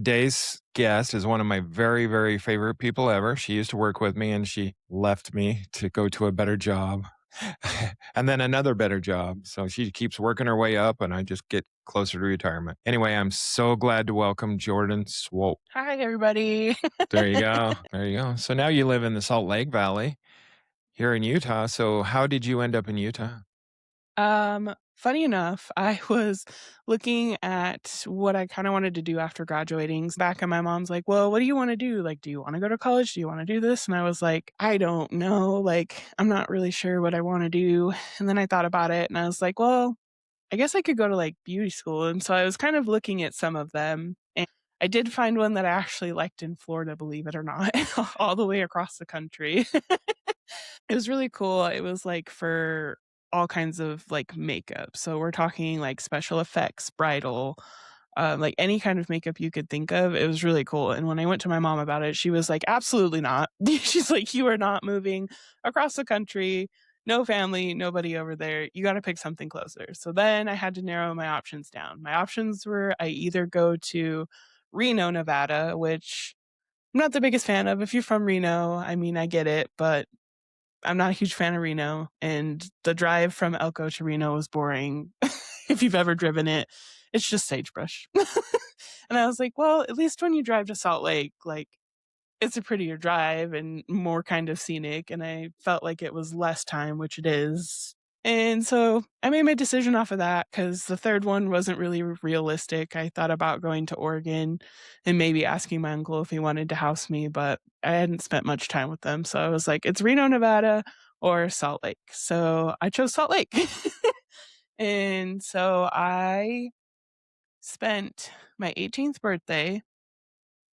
Today's guest is one of my very, very favorite people ever. She used to work with me and she left me to go to a better job and then another better job. So she keeps working her way up and I just get closer to retirement. Anyway, I'm so glad to welcome Jordan Swope. Hi, everybody. There you go. There you go. So now you live in the Salt Lake Valley here in Utah. So how did you end up in Utah? Funny enough, I was looking at what I kind of wanted to do after graduating. Back and my mom's like, "Well, what do you want to do? Like, do you want to go to college? Do you want to do this?" And I was like, "I don't know. Like, I'm not really sure what I want to do." And then I thought about it and I was like, "Well, I guess I could go to like beauty school." And so I was kind of looking at some of them. And I did find one that I actually liked in Florida, believe it or not, all the way across the country. It was really cool. It was, like, for all kinds of, like, makeup. So we're talking, like, special effects, bridal, like, any kind of makeup you could think of. It was really cool, and when I went to my mom about it, she was like, "Absolutely not." She's like, "You are not moving across the country, no family, nobody over there. You gotta pick something closer." So then I had to narrow my options down. My options were I either go to Reno, Nevada, which I'm not the biggest fan of. If you're from Reno, I mean, I get it, but I'm not a huge fan of Reno, and the drive from Elko to Reno was boring. If you've ever driven it, it's just sagebrush. And I was like, well, at least when you drive to Salt Lake, like, it's a prettier drive and more kind of scenic, and I felt like it was less time, which it is. And so I made my decision off of that because the third one wasn't really realistic. I thought about going to Oregon and maybe asking my uncle if he wanted to house me, but I hadn't spent much time with them. So I was like, it's Reno, Nevada or Salt Lake. So I chose Salt Lake. And so I spent my 18th birthday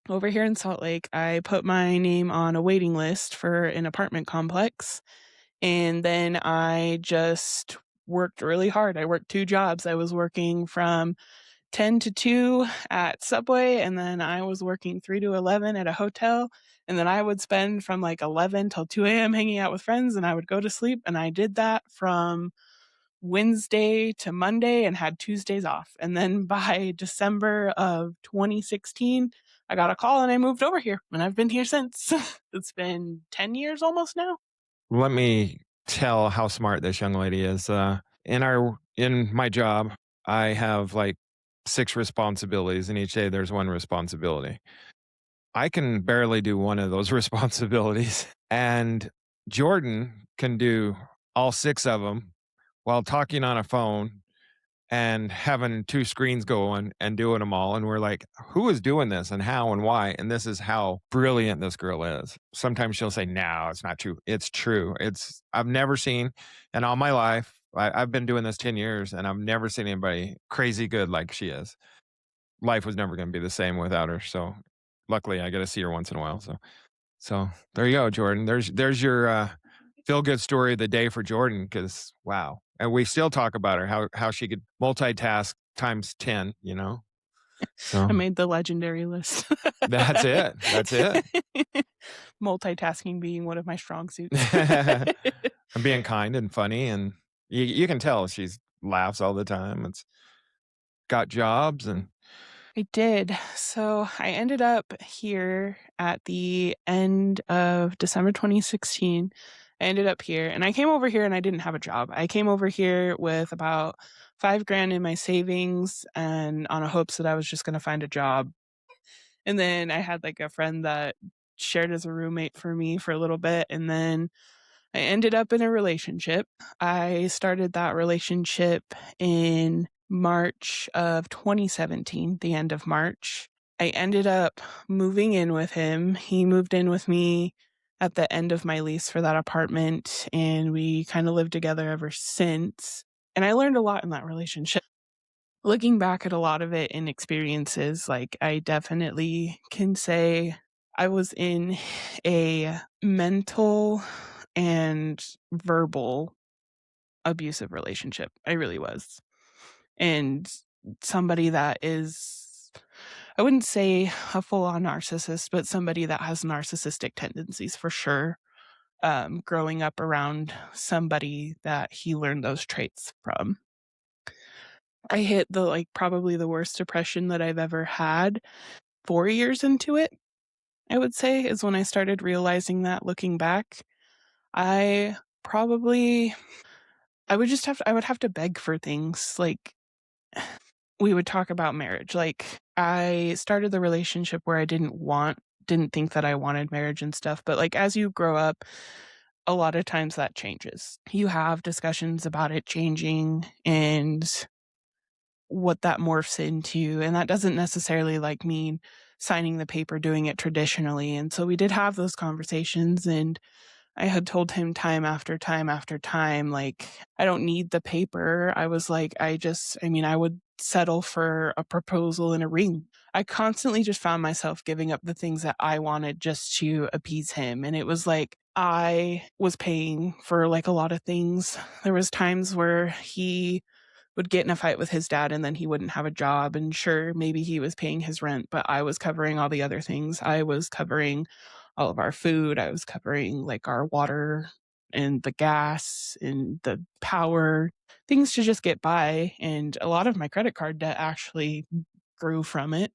over here in Salt Lake. I put my name on a waiting list for an apartment complex. And then I just worked really hard. I worked 2 jobs. I was working from 10 to 2 at Subway, and then I was working 3 to 11 at a hotel, and then I would spend from, like, 11 till 2 AM hanging out with friends, and I would go to sleep, and I did that from Wednesday to Monday and had Tuesdays off, and then by December of 2016, I got a call and I moved over here, and I've been here since. It's been 10 years almost now. Let me tell how smart this young lady is. In my job, I have like 6 responsibilities, and each day there's one responsibility. I can barely do one of those responsibilities, and Jordan can do all 6 of them while talking on a phone and having 2 screens going and doing them all, and we're like, "Who is doing this and how and why?" And this is how brilliant this girl is. Sometimes she'll say, "No, it's not true." It's true. I've never seen in all my life, I've been doing this 10 years, and I've never seen anybody crazy good like she is. Life was never gonna be the same without her, so luckily, I get to see her once in a while, so there you go, Jordan. There's your, feel good story of the day for Jordan. Because wow, and we still talk about her, how she could multitask times 10, you know? I So made the legendary list. that's it, that's it. Multitasking being one of my strong suits. And being kind and funny, and you can tell she's laughs all the time. It's got jobs and I did. So I ended up here at the end of December 2016. I ended up here and I came over here and I didn't have a job. I came over here with about 5 grand in my savings and on a hopes that I was just going to find a job. And then I had like a friend that shared as a roommate for me for a little bit. And then I ended up in a relationship. I started that relationship in March of 2017, the end of March. I ended up moving in with him. He moved in with me at the end of my lease for that apartment, and we kind of lived together ever since. And I learned a lot in that relationship. Looking back at a lot of it in experiences, like I definitely can say I was in a mental and verbal abusive relationship. I really was. And somebody that is, I wouldn't say a full on narcissist, but somebody that has narcissistic tendencies for sure. Growing up around somebody that he learned those traits from. I hit the like probably the worst depression that I've ever had. 4 years into it, I would say, is when I started realizing that looking back. I probably I would have to beg for things, like, we would talk about marriage, like, I started the relationship where I didn't think that I wanted marriage and stuff, but, like, as you grow up, a lot of times that changes. You have discussions about it changing and what that morphs into, and that doesn't necessarily, like, mean signing the paper, doing it traditionally, and so we did have those conversations, and I had told him time after time after time, like, "I don't need the paper." I was like, I mean, I would settle for a proposal and a ring. I constantly just found myself giving up the things that I wanted just to appease him, and it was like I was paying for, like, a lot of things. There was times where he would get in a fight with his dad and then he wouldn't have a job, and sure, maybe he was paying his rent, but I was covering all the other things. I was covering all of our food, I was covering, like, our water and the gas and the power, things to just get by, and a lot of my credit card debt actually grew from it.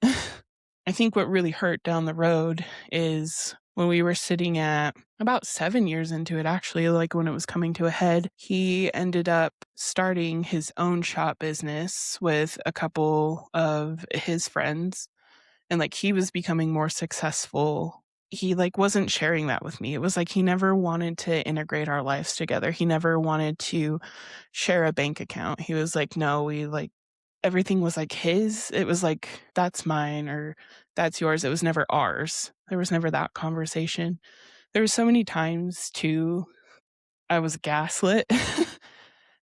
I think what really hurt down the road is when we were sitting at about 7 years into it, actually, like, when it was coming to a head, he ended up starting his own shop business with a couple of his friends, and, like, he was becoming more successful. He, like, wasn't sharing that with me. It was like he never wanted to integrate our lives together. He never wanted to share a bank account. He was like, "No, we, like," everything was, like, his. It was like, "That's mine," or "That's yours." It was never ours. There was never that conversation. There were so many times too I was gaslit.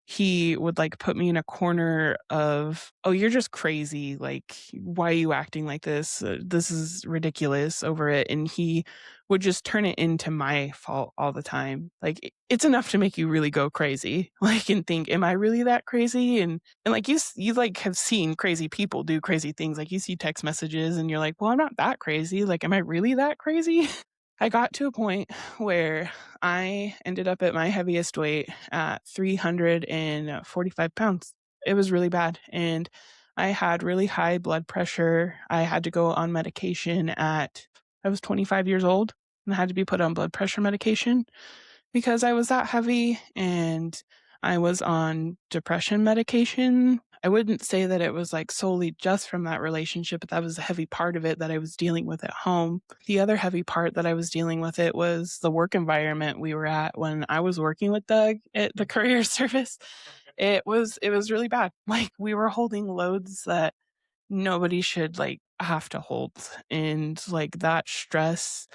He would, like, put me in a corner of, "Oh, you're just crazy, like, why are you acting like this? This is ridiculous," over it, and he would just turn it into my fault all the time. Like, it's enough to make you really go crazy, like, and think, "Am I really that crazy?" And, like, you, like, have seen crazy people do crazy things, like, you see text messages and you're like, "Well, I'm not that crazy, like, am I really that crazy?" I got to a point where I ended up at my heaviest weight at 345 pounds. It was really bad, and I had really high blood pressure. I had to go on medication at I was 25 years old, and I had to be put on blood pressure medication because I was that heavy, and I was on depression medication. I wouldn't say that it was, like, solely just from that relationship, but that was a heavy part of it that I was dealing with at home. The other heavy part that I was dealing with it was the work environment we were at when I was working with Doug at the courier service. It was really bad. Like, we were holding loads that nobody should, like, have to hold, and, like, that stress,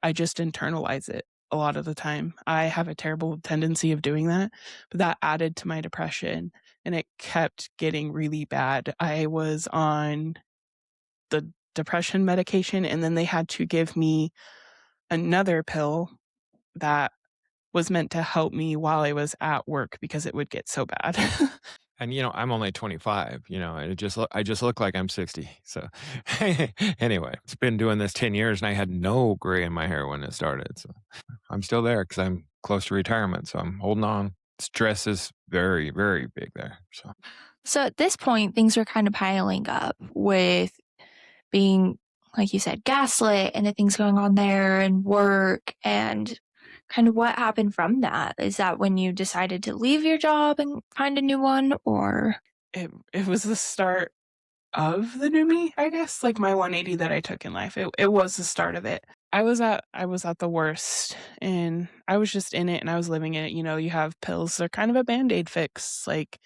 I just internalize it a lot of the time. I have a terrible tendency of doing that, but that added to my depression, and it kept getting really bad. I was on the depression medication, and then they had to give me another pill that was meant to help me while I was at work because it would get so bad. And, I'm only 25, and I just look like I'm 60. So anyway, it's been doing this 10 years and I had no gray in my hair when it started. So I'm still there because I'm close to retirement. So I'm holding on. Stress is very, very big there. So So at this point, things are kind of piling up with being, like you said, gaslit and the things going on there and work and kind of what happened from that. Is that when you decided to leave your job and find a new one or It was the start of the new me, I guess, like, my 180 that I took in life. It was the start of it. I was at the worst, and I was just in it, and I was living in it. You have pills, they're kind of a Band-Aid fix, like,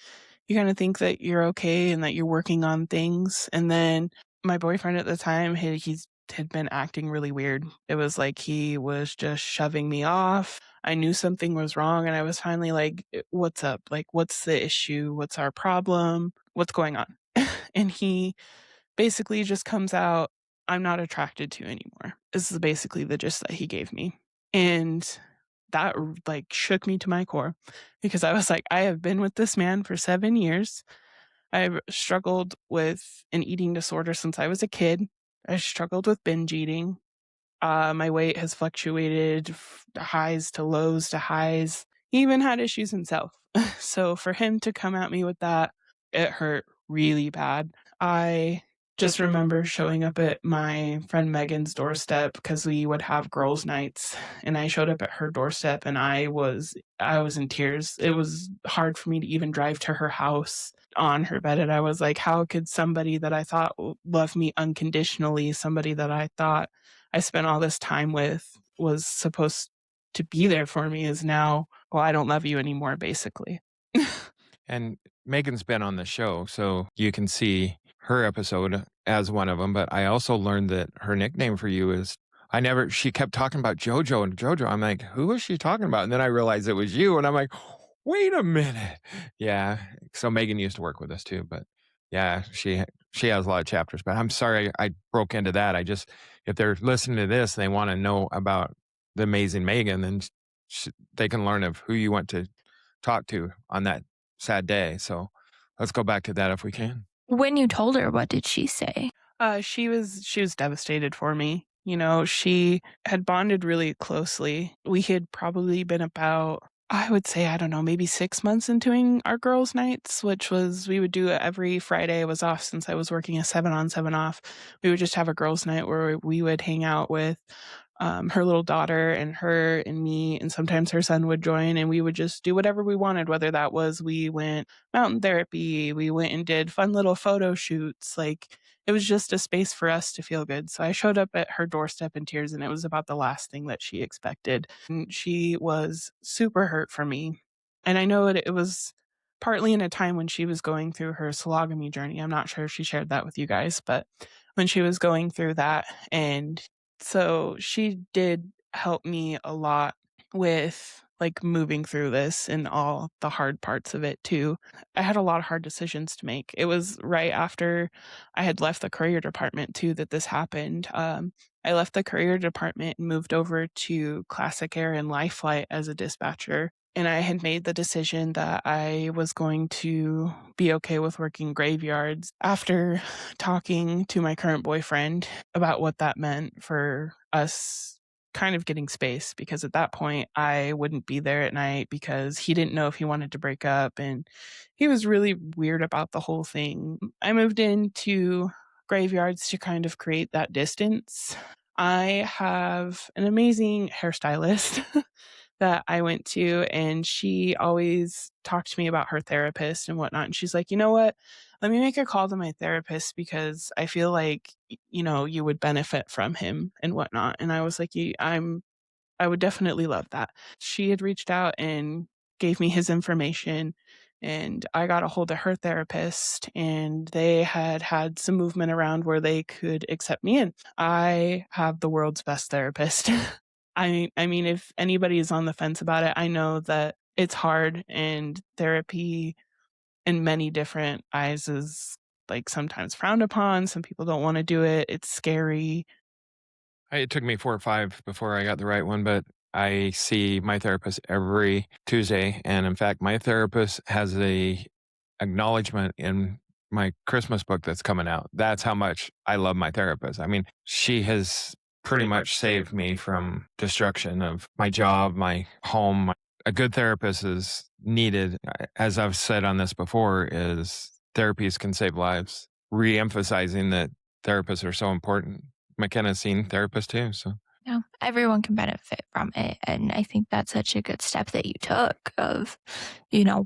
you kinda think that you're okay and that you're working on things, and then my boyfriend at the time, he's had been acting really weird. It was like he was just shoving me off. I knew something was wrong, and I was finally like, What's up? Like, what's the issue? What's our problem? What's going on?" And he basically just comes out, "I'm not attracted to you anymore." This is basically the gist that he gave me. And that like shook me to my core because I was like, I have been with this man for 7 years. I've struggled with an eating disorder since I was a kid. I struggled with binge eating. My weight has fluctuated highs to lows to highs. He even had issues himself. So for him to come at me with that, it hurt really bad. I just remember showing up at my friend Megan's doorstep because we would have girls' nights, and I showed up at her doorstep and I was in tears. It was hard for me to even drive to her house on her bed, and I was like, how could somebody that I thought loved me unconditionally, somebody that I thought I spent all this time with, was supposed to be there for me, is now, well, I don't love you anymore, basically. And Megan's been on the show, so you can see her episode as one of them. But I also learned that her nickname for you is she kept talking about JoJo and JoJo. I'm like, who is she talking about? And then I realized it was you. And I'm like, wait a minute. Yeah. So Megan used to work with us too. But yeah, she has a lot of chapters. But I'm sorry I broke into that. If they're listening to this and they want to know about the amazing Megan, then they can learn of who you went to talk to on that sad day. So let's go back to that if we can. When you told her, what did she say? She was devastated for me. You know, she had bonded really closely. We had probably been about, I would say, I don't know, maybe 6 months into doing our girls' nights, which was, we would do it every Friday. I was off since I was working a 7 on, 7 off. We would just have a girls' night where we would hang out with her little daughter and her and me, and sometimes her son would join, and we would just do whatever we wanted, whether that was we went mountain therapy, we went and did fun little photo shoots. Like, it was just a space for us to feel good. So I showed up at her doorstep in tears, and it was about the last thing that she expected. And she was super hurt for me. And I know it was partly in a time when she was going through her sologamy journey. I'm not sure if she shared that with you guys, but when she was going through that. And so she did help me a lot with like moving through this and all the hard parts of it too. I had a lot of hard decisions to make. It was right after I had left the courier department too that this happened. I left the courier department and moved over to Classic Air and Life Flight as a dispatcher. And I had made the decision that I was going to be okay with working graveyards after talking to my current boyfriend about what that meant for us kind of getting space, because at that point I wouldn't be there at night because he didn't know if he wanted to break up, and he was really weird about the whole thing. I moved into graveyards to kind of create that distance. I have an amazing hairstylist that I went to, and she always talked to me about her therapist and whatnot. And she's like, you know what? Let me make a call to my therapist because I feel like, you would benefit from him and whatnot. And I was like, I would definitely love that. She had reached out and gave me his information, and I got a hold of her therapist, and they had some movement around where they could accept me in. I have the world's best therapist. I mean, if anybody is on the fence about it, I know that it's hard, and therapy in many different eyes is like sometimes frowned upon. Some people don't want to do it. It's scary. It took me 4 or 5 before I got the right one, but I see my therapist every Tuesday. And in fact, my therapist has a acknowledgement in my Christmas book that's coming out. That's how much I love my therapist. I mean, she has pretty much saved me from destruction of my job, my home. A good therapist is needed. As I've said on this before, is therapies can save lives, re-emphasizing that therapists are so important. McKenna's seen therapists too, so. Yeah, everyone can benefit from it. And I think that's such a good step that you took of,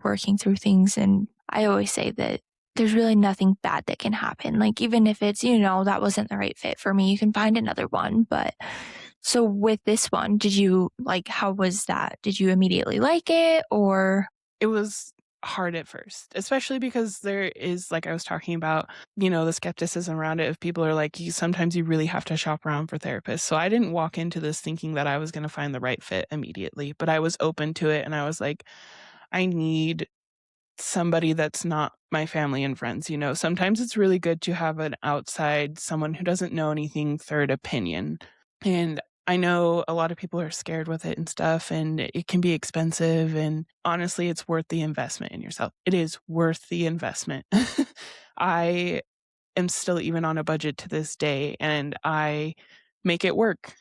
working through things. And I always say that there's really nothing bad that can happen. Like, even if it's, that wasn't the right fit for me, you can find another one. But so with this one, how was that? Did you immediately like it, or? It was hard at first, especially because there is, like I was talking about, the skepticism around it. If people are like, sometimes you really have to shop around for therapists. So I didn't walk into this thinking that I was going to find the right fit immediately, but I was open to it. And I was like, I need somebody that's not my family and friends. Sometimes it's really good to have an outside, someone who doesn't know anything, third opinion. And I know a lot of people are scared with it and stuff, and it can be expensive. And honestly, it's worth the investment in yourself. It is worth the investment. I am still even on a budget to this day, and I make it work.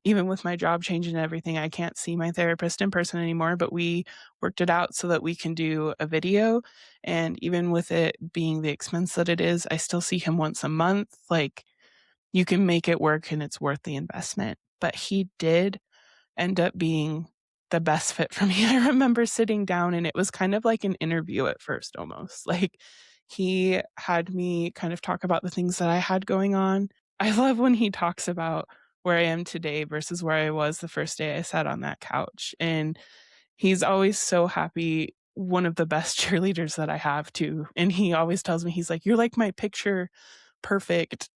Even with my job changing and everything, I can't see my therapist in person anymore, but we worked it out so that we can do a video. And even with it being the expense that it is, I still see him once a month. Like, you can make it work and it's worth the investment. But he did end up being the best fit for me. I remember sitting down and it was kind of like an interview at first almost. Like, he had me kind of talk about the things that I had going on. I love when he talks about where I am today versus where I was the first day I sat on that couch. And he's always so happy. One of the best cheerleaders that I have too. And he always tells me, he's like, "You're like my picture perfect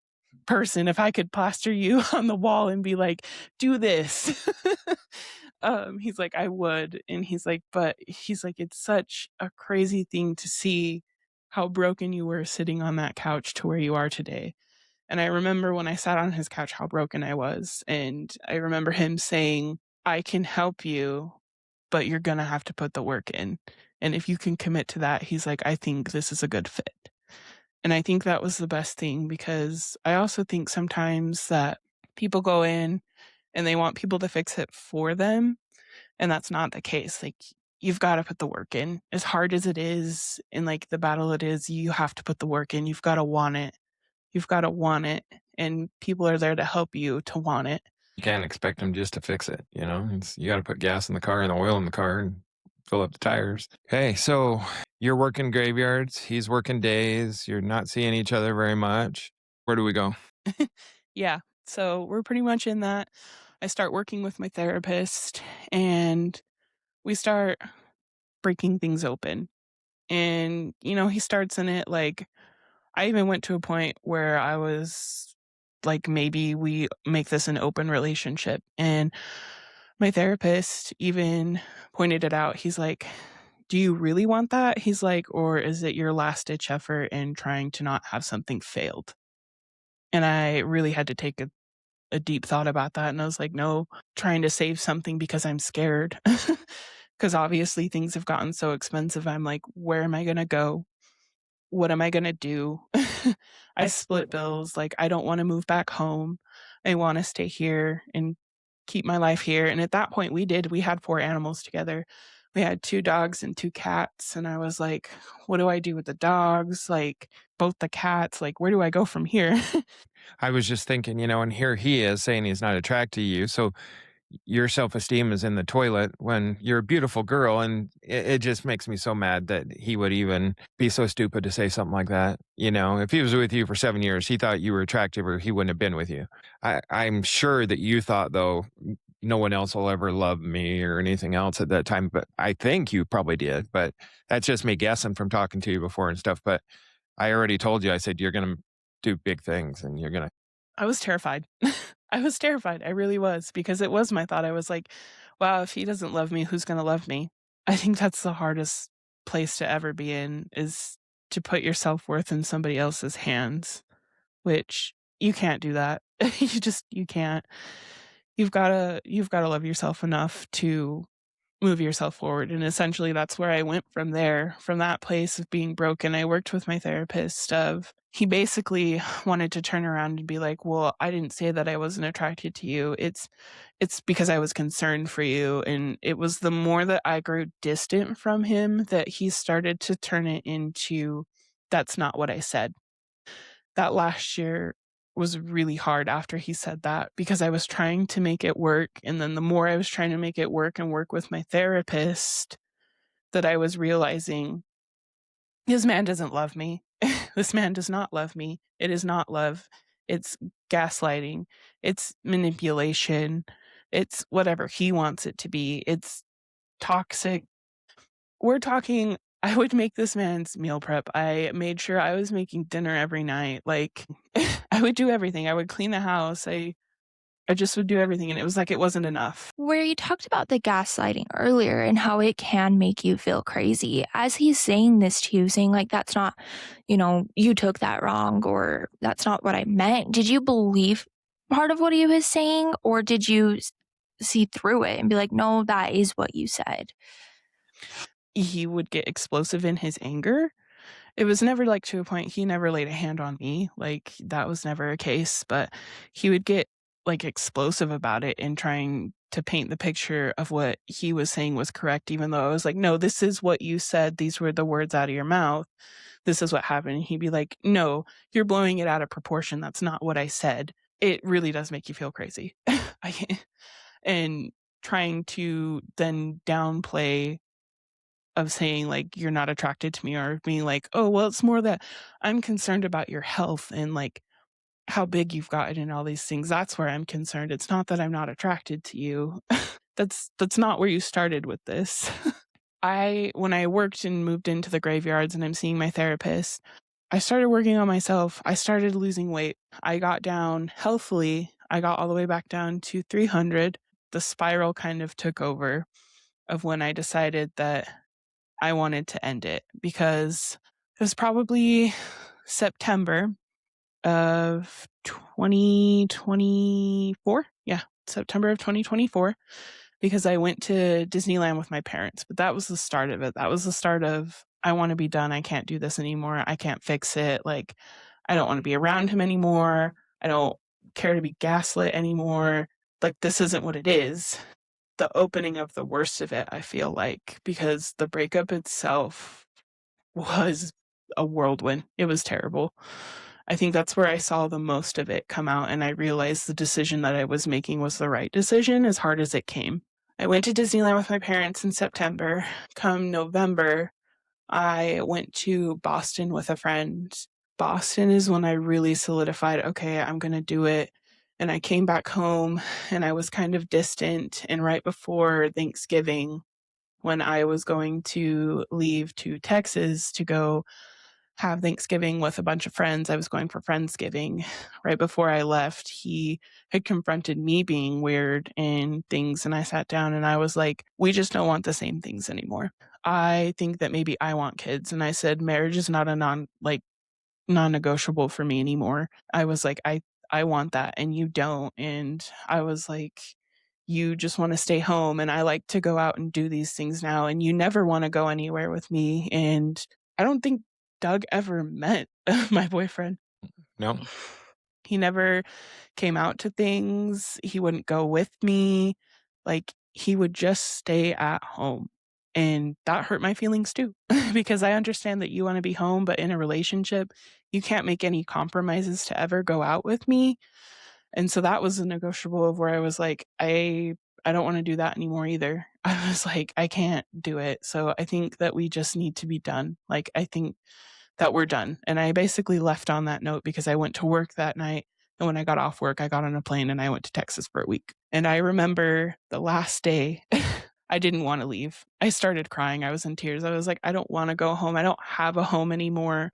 person. If I could plaster you on the wall and be like, do this." He's like, "I would." And he's like, "It's such a crazy thing to see how broken you were sitting on that couch to where you are today." And I remember when I sat on his couch how broken I was. And I remember him saying, "I can help you, but you're going to have to put the work in. And if you can commit to that," he's like, "I think this is a good fit." And I think that was the best thing, because I also think sometimes that people go in and they want people to fix it for them. And that's not the case. Like, you've got to put the work in. As hard as it is, and like the battle it is, you have to put the work in. You've got to want it. You've got to want it. And people are there to help you to want it. You can't expect them just to fix it, you know? You got to put gas in the car and oil in the car and fill up the tires. Hey, so you're working graveyards, he's working days, you're not seeing each other very much. Where do we go? Yeah. So we're pretty much in that. I start working with my therapist and we start breaking things open. And, he starts in it like, I even went to a point where I was like, maybe we make this an open relationship. And my therapist even pointed it out. He's like, "Do you really want that?" He's like, "Or is it your last ditch effort in trying to not have something failed?" And I really had to take a deep thought about that. And I was like, "No, trying to save something because I'm scared." Because obviously things have gotten so expensive. I'm like, where am I going to go? What am I going to do? I split bills. Like, I don't want to move back home. I want to stay here and keep my life here. And at that point, we had 4 animals together. We had 2 dogs and 2 cats. And I was like, what do I do with the dogs? Like, both the cats, like, where do I go from here? I was just thinking, and here he is saying he's not attracted to you. So your self-esteem is in the toilet when you're a beautiful girl. And it just makes me so mad that he would even be so stupid to say something like that. If he was with you for 7 years, he thought you were attractive or he wouldn't have been with you. I'm sure that you thought, though, no one else will ever love me or anything else at that time. But I think you probably did. But that's just me guessing from talking to you before and stuff. But I already told you, I said, you're going to do big things and you're going to. I was terrified. I was terrified. I really was, because it was my thought. I was like, wow, if he doesn't love me, who's going to love me? I think that's the hardest place to ever be in, is to put your self-worth in somebody else's hands, which you can't do that. You can't. You've got to love yourself enough to move yourself forward. And essentially that's where I went from there. From that place of being broken, I worked with my therapist of, he basically wanted to turn around and be like, "Well, I didn't say that I wasn't attracted to you. It's because I was concerned for you." And it was the more that I grew distant from him that he started to turn it into, "That's not what I said." That last year was really hard after he said that, because I was trying to make it work. And then the more I was trying to make it work and work with my therapist, that I was realizing, this man doesn't love me. This man does not love me. It is not love. It's gaslighting. It's manipulation. It's whatever he wants it to be. It's toxic. We're talking, I would make this man's meal prep. I made sure I was making dinner every night. Like, I would do everything. I would clean the house. I just would do everything. And it was like, it wasn't enough. Where you talked about the gaslighting earlier and how it can make you feel crazy. As he's saying this to you, saying like, "That's not, you took that wrong," or "That's not what I meant." Did you believe part of what he was saying, or did you see through it and be like, "No, that is what you said"? He would get explosive in his anger. It was never like to a point, he never laid a hand on me. Like, that was never a case, but he would get like explosive about it and trying to paint the picture of what he was saying was correct, even though I was like, no, this is what you said. These were the words out of your mouth. This is what happened. He'd be like, no, you're blowing it out of proportion. That's not what I said. It really does make you feel crazy. And trying to then downplay of saying like you're not attracted to me, or being like, oh well, it's more that I'm concerned about your health and like how big you've gotten and all these things. That's where I'm concerned. It's not that I'm not attracted to you. That's not where you started with this. When I worked and moved into the graveyards and I'm seeing my therapist, I started working on myself. I started losing weight. I got down healthily. I got all the way back down to 300. The spiral kind of took over of when I decided that I wanted to end it, because it was probably September of 2024. Yeah, September of 2024, because I went to Disneyland with my parents. But that was the start of it. That was the start of, I want to be done. I can't do this anymore. I can't fix it. Like, I don't want to be around him anymore. I don't care to be gaslit anymore. Like, this isn't what it is. The opening of the worst of it, I feel like, because the breakup itself was a whirlwind. It was terrible. I think that's where I saw the most of it come out, and I realized the decision that I was making was the right decision, as hard as it came. I went to Disneyland with my parents in September. Come November, I went to Boston with a friend. Boston is when I really solidified, okay, I'm going to do it. And I came back home and I was kind of distant. And right before Thanksgiving, when I was going to leave to Texas to go have Thanksgiving with a bunch of friends, I was going for Friendsgiving. Right before I left, he had confronted me being weird and things. And I sat down and I was like, we just don't want the same things anymore. I think that maybe I want kids. And I said, marriage is not a non-negotiable for me anymore. I was like, I want that and you don't. And I was like, you just want to stay home and I like to go out and do these things now and you never want to go anywhere with me. And I don't think Doug ever met my boyfriend. No. He never came out to things. He wouldn't go with me. Like, he would just stay at home. And that hurt my feelings too, because I understand that you want to be home, but in a relationship, you can't make any compromises to ever go out with me. And so that was a negotiable of where I was like, I don't want to do that anymore either. I was like, I can't do it. So I think that we just need to be done. Like, I think that we're done. And I basically left on that note because I went to work that night. And when I got off work, I got on a plane and I went to Texas for a week. And I remember the last day, I didn't want to leave. I started crying. I was in tears. I was like, I don't want to go home. I don't have a home anymore.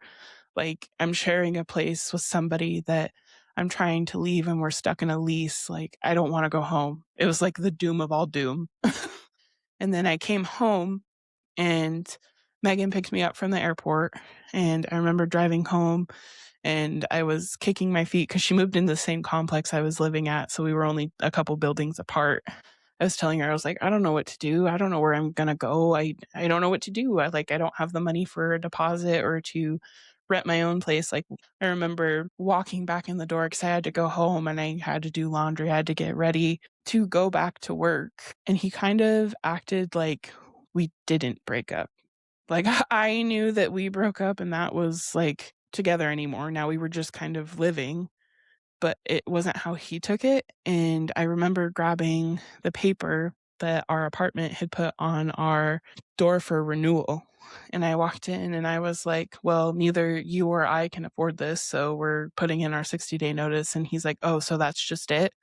Like, I'm sharing a place with somebody that I'm trying to leave and we're stuck in a lease. Like, I don't want to go home. It was like the doom of all doom. And then I came home and Megan picked me up from the airport. And I remember driving home and I was kicking my feet because she moved into the same complex I was living at. So we were only a couple buildings apart. I was telling her, I was like, I don't know what to do. I don't know where I'm going to go. I don't know what to do. I don't have the money for a deposit or to rent my own place. Like, I remember walking back in the door because I had to go home and I had to do laundry. I had to get ready to go back to work. And he kind of acted like we didn't break up. Like, I knew that we broke up and that was like together anymore. Now we were just kind of living, but it wasn't how he took it. And I remember grabbing the paper that our apartment had put on our door for renewal. And I walked in and I was like, well, neither you or I can afford this. So we're putting in our 60-day notice. And he's like, oh, so that's just it?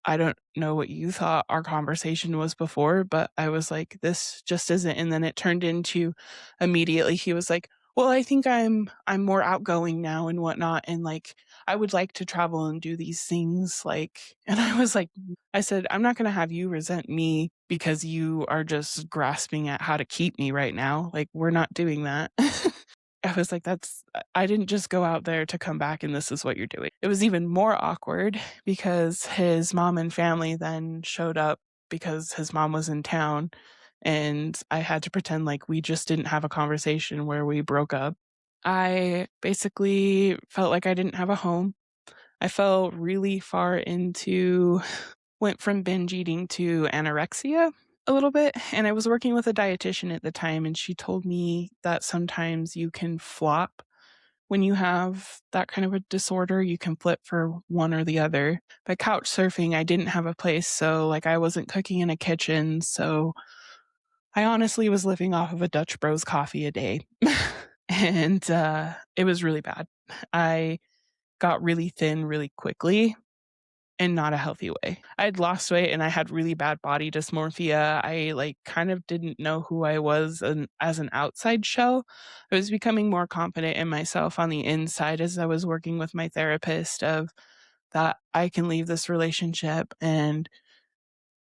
I don't know what you thought our conversation was before, but I was like, this just isn't. And then it turned into, immediately he was like, well, I think I'm more outgoing now and whatnot. And like, I would like to travel and do these things. Like, and I was like, I said, I'm not going to have you resent me because you are just grasping at how to keep me right now. Like, we're not doing that. I was like, I didn't just go out there to come back and this is what you're doing. It was even more awkward because his mom and family then showed up because his mom was in town and I had to pretend like we just didn't have a conversation where we broke up. I basically felt like I didn't have a home. I fell really far into, went from binge eating to anorexia a little bit. And I was working with a dietitian at the time, and she told me that sometimes you can flop when you have that kind of a disorder. You can flip for one or the other. But couch surfing, I didn't have a place. So, like, I wasn't cooking in a kitchen. So I honestly was living off of a Dutch Bros coffee a day. And it was really bad. I got really thin really quickly in not a healthy way. I'd lost weight and I had really bad body dysmorphia. I like kind of didn't know who I was as an outside shell. I was becoming more confident in myself on the inside as I was working with my therapist of that I can leave this relationship and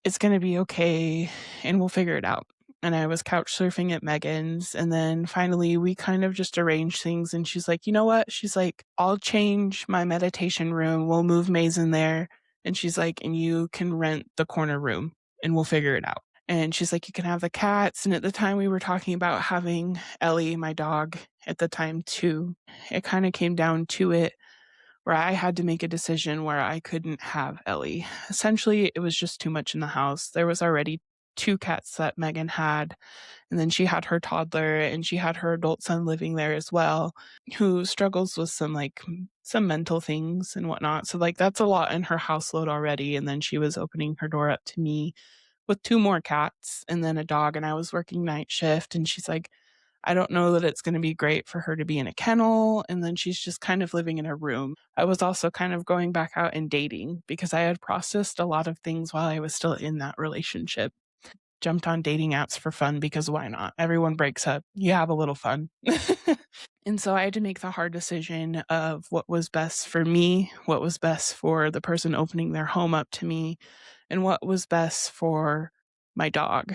it's going to be okay and we'll figure it out. And I was couch surfing at Megan's. And then finally, we kind of just arranged things. And she's like, you know what? She's like, I'll change my meditation room. We'll move Maze in there. And she's like, and you can rent the corner room and we'll figure it out. And she's like, you can have the cats. And at the time, we were talking about having Ellie, my dog, at the time, too. It kind of came down to it where I had to make a decision where I couldn't have Ellie. Essentially, it was just too much in the house. There was already 2 cats that Megan had, and then she had her toddler, and she had her adult son living there as well, who struggles with some mental things and whatnot. So, like, that's a lot in her house load already, and then she was opening her door up to me with 2 more cats and then a dog, and I was working night shift, and she's like, I don't know that it's going to be great for her to be in a kennel. And then she's just kind of living in her room. I was also kind of going back out and dating because I had processed a lot of things while I was still in that relationship. Jumped on dating apps for fun because why not? Everyone breaks up. You have a little fun. And so I had to make the hard decision of what was best for me, what was best for the person opening their home up to me, and what was best for my dog.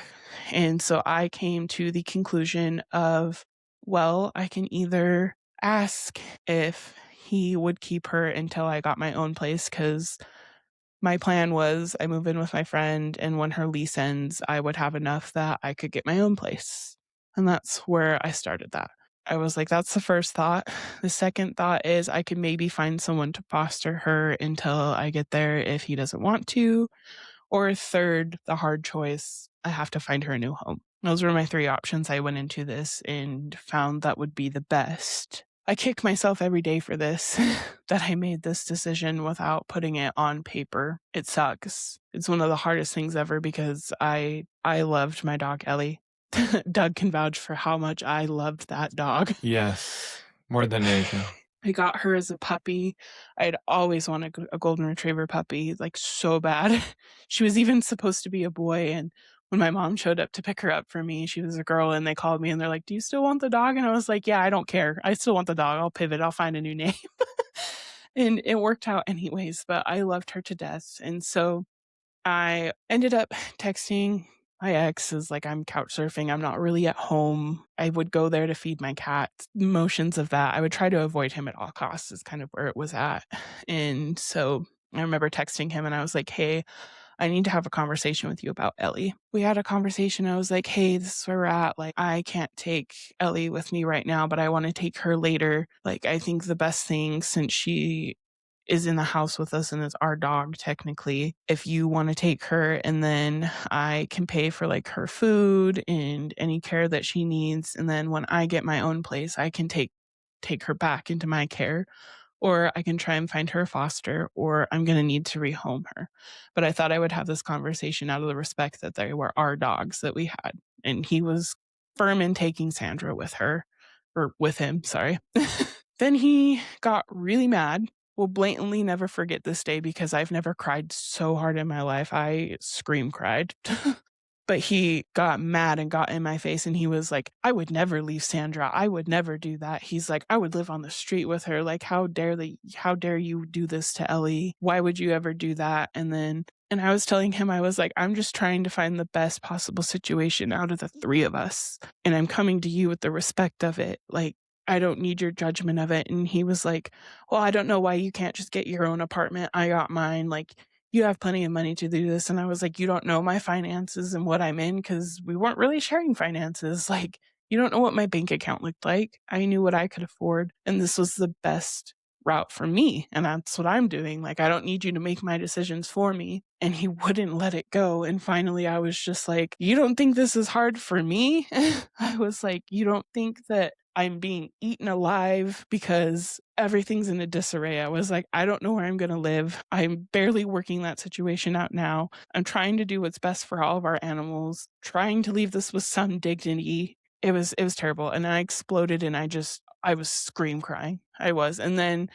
And so I came to the conclusion of, well, I can either ask if he would keep her until I got my own place, because my plan was I move in with my friend, and when her lease ends, I would have enough that I could get my own place. And that's where I started that. I was like, that's the first thought. The second thought is I could maybe find someone to foster her until I get there if he doesn't want to. Or third, the hard choice, I have to find her a new home. Those were my 3 options. I went into this and found that would be the best. I kick myself every day for this, that I made this decision without putting it on paper. It sucks. It's one of the hardest things ever because I loved my dog, Ellie. Doug can vouch for how much I loved that dog. Yes, more than anything. I got her as a puppy. I'd always wanted a golden retriever puppy, like, so bad. She was even supposed to be a boy, and when my mom showed up to pick her up for me, she was a girl, and they called me, and they're like, "Do you still want the dog?" And I was like, "Yeah, I don't care. I still want the dog. I'll pivot. I'll find a new name." And it worked out anyways, but I loved her to death, and so I ended up texting my ex is like, I'm couch surfing. I'm not really at home. I would go there to feed my cat. Motions of that. I would try to avoid him at all costs is kind of where it was at. And so I remember texting him and I was like, hey, I need to have a conversation with you about Ellie. We had a conversation. I was like, hey, this is where we're at. Like, I can't take Ellie with me right now, but I want to take her later. Like, I think the best thing, since she is in the house with us and is our dog technically, if you want to take her, and then I can pay for like her food and any care that she needs, and then when I get my own place I can take her back into my care, or I can try and find her a foster, or I'm going to need to rehome her. But I thought I would have this conversation out of the respect that they were our dogs that we had, and he was firm in taking Sandra with her, or with him, sorry. Then he got really mad. Will blatantly never forget this day because I've never cried so hard in my life. I scream cried. But he got mad and got in my face and he was like, I would never leave Sandra. I would never do that. He's like, I would live on the street with her. Like, how dare you do this to Ellie? Why would you ever do that? And I was telling him, I was like, I'm just trying to find the best possible situation out of the 3 of us. And I'm coming to you with the respect of it. Like, I don't need your judgment of it. And he was like, well, I don't know why you can't just get your own apartment. I got mine. Like, you have plenty of money to do this. And I was like, you don't know my finances and what I'm in, because we weren't really sharing finances. Like, you don't know what my bank account looked like. I knew what I could afford. And this was the best route for me. And that's what I'm doing. Like, I don't need you to make my decisions for me. And he wouldn't let it go. And finally, I was just like, you don't think this is hard for me? I was like, you don't think that I'm being eaten alive because everything's in a disarray. I was like, I don't know where I'm going to live. I'm barely working that situation out now. I'm trying to do what's best for all of our animals, trying to leave this with some dignity. It was terrible. And I exploded and I was scream crying. I was. And then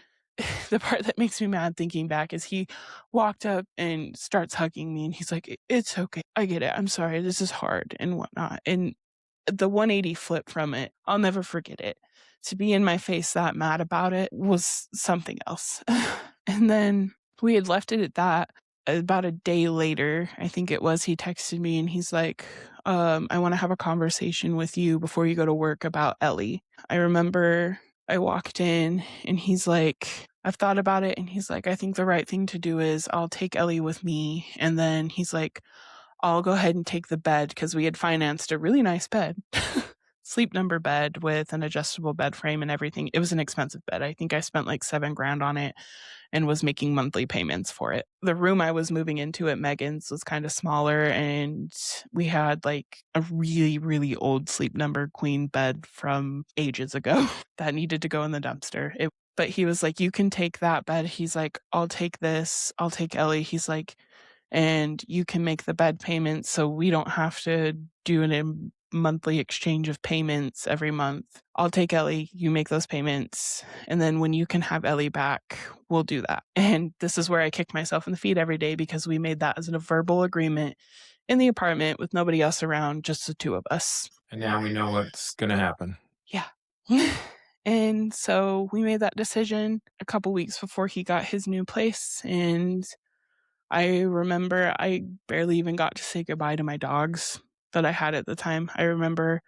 the part that makes me mad thinking back is he walked up and starts hugging me and he's like, it's okay. I get it. I'm sorry. This is hard and whatnot. And the 180 flip from it, I'll never forget it. To be in my face that mad about it was something else. And then we had left it at that. About a day later, I think it was, he texted me and he's like, I want to have a conversation with you before you go to work about Ellie. I remember I walked in and he's like, I've thought about it. And he's like, I think the right thing to do is I'll take Ellie with me. And then he's like, I'll go ahead and take the bed because we had financed a really nice bed, sleep number bed with an adjustable bed frame and everything. It was an expensive bed. I think I spent like $7,000 on it and was making monthly payments for it. The room I was moving into at Megan's was kind of smaller and we had like a really, really old sleep number queen bed from ages ago that needed to go in the dumpster. But he was like, you can take that bed. He's like, I'll take this. I'll take Ellie. He's like, and you can make the bed payments so we don't have to do a monthly exchange of payments every month. I'll take Ellie, you make those payments, and then when you can have Ellie back, we'll do that. And this is where I kick myself in the feet every day because we made that as a verbal agreement in the apartment with nobody else around, just the two of us. And now we know what's going to happen. Yeah. And so we made that decision a couple weeks before he got his new place, and I remember I barely even got to say goodbye to my dogs that I had at the time. I remember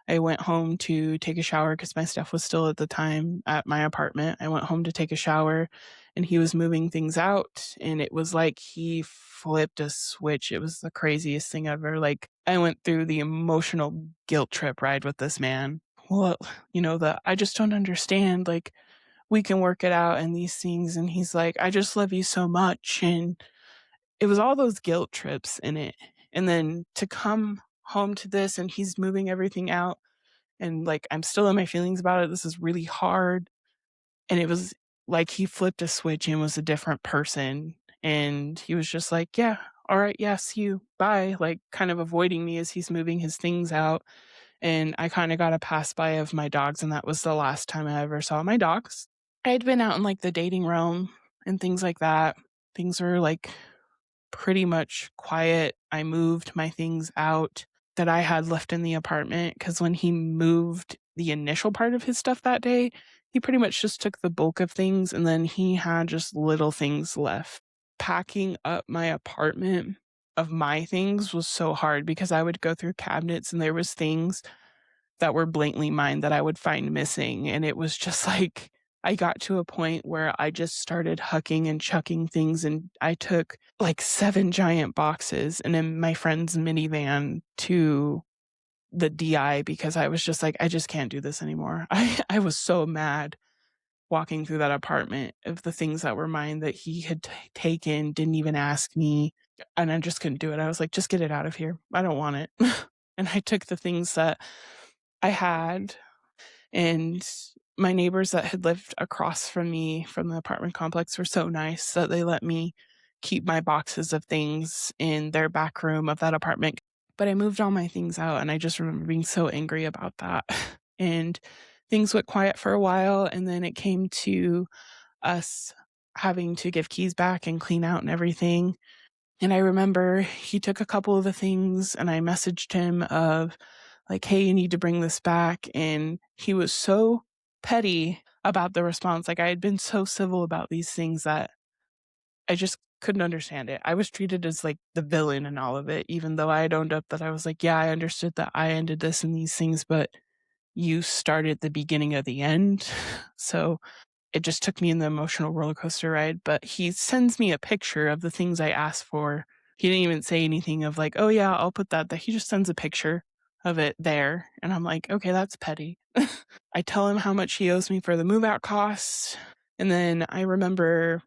I went home to take a shower because my stuff was still at the time at my apartment. I went home to take a shower and he was moving things out and it was like he flipped a switch. It was the craziest thing ever. Like, I went through the emotional guilt trip ride with this man. Well, I just don't understand. Like, we can work it out and these things. And he's like, I just love you so much. And it was all those guilt trips in it. And then to come home to this and he's moving everything out and like I'm still in my feelings about it. This is really hard. And it was like he flipped a switch and was a different person. And he was just like, yeah, all right, yeah, see you. Bye. Like, kind of avoiding me as he's moving his things out. And I kind of got a pass by of my dogs, and that was the last time I ever saw my dogs. I had been out in like the dating realm and things like that. Things were like pretty much quiet. I moved my things out that I had left in the apartment because when he moved the initial part of his stuff that day, he pretty much just took the bulk of things and then he had just little things left. Packing up my apartment of my things was so hard because I would go through cabinets and there was things that were blatantly mine that I would find missing. And it was just like, I got to a point where I just started hucking and chucking things. And I took like 7 giant boxes and in my friend's minivan to the DI because I was just like, I just can't do this anymore. I was so mad walking through that apartment of the things that were mine that he had taken, didn't even ask me. And I just couldn't do it. I was like, just get it out of here. I don't want it. And I took the things that I had, and my neighbors that had lived across from me from the apartment complex were so nice that they let me keep my boxes of things in their back room of that apartment. But I moved all my things out, and I just remember being so angry about that. And things went quiet for a while, and then it came to us having to give keys back and clean out and everything. And I remember he took a couple of the things, and I messaged him of like, hey, you need to bring this back. And he was so petty about the response. Like, I had been so civil about these things that I just couldn't understand it. I was treated as like the villain in all of it, even though I had owned up that I was like, yeah, I understood that I ended this and these things, but you started the beginning of the end. So it just took me in the emotional roller coaster ride. But he sends me a picture of the things I asked for. He didn't even say anything of like, oh yeah, I'll put that. He just sends a picture of it there. And I'm like, okay, that's petty. I tell him how much he owes me for the move out costs. And then I remember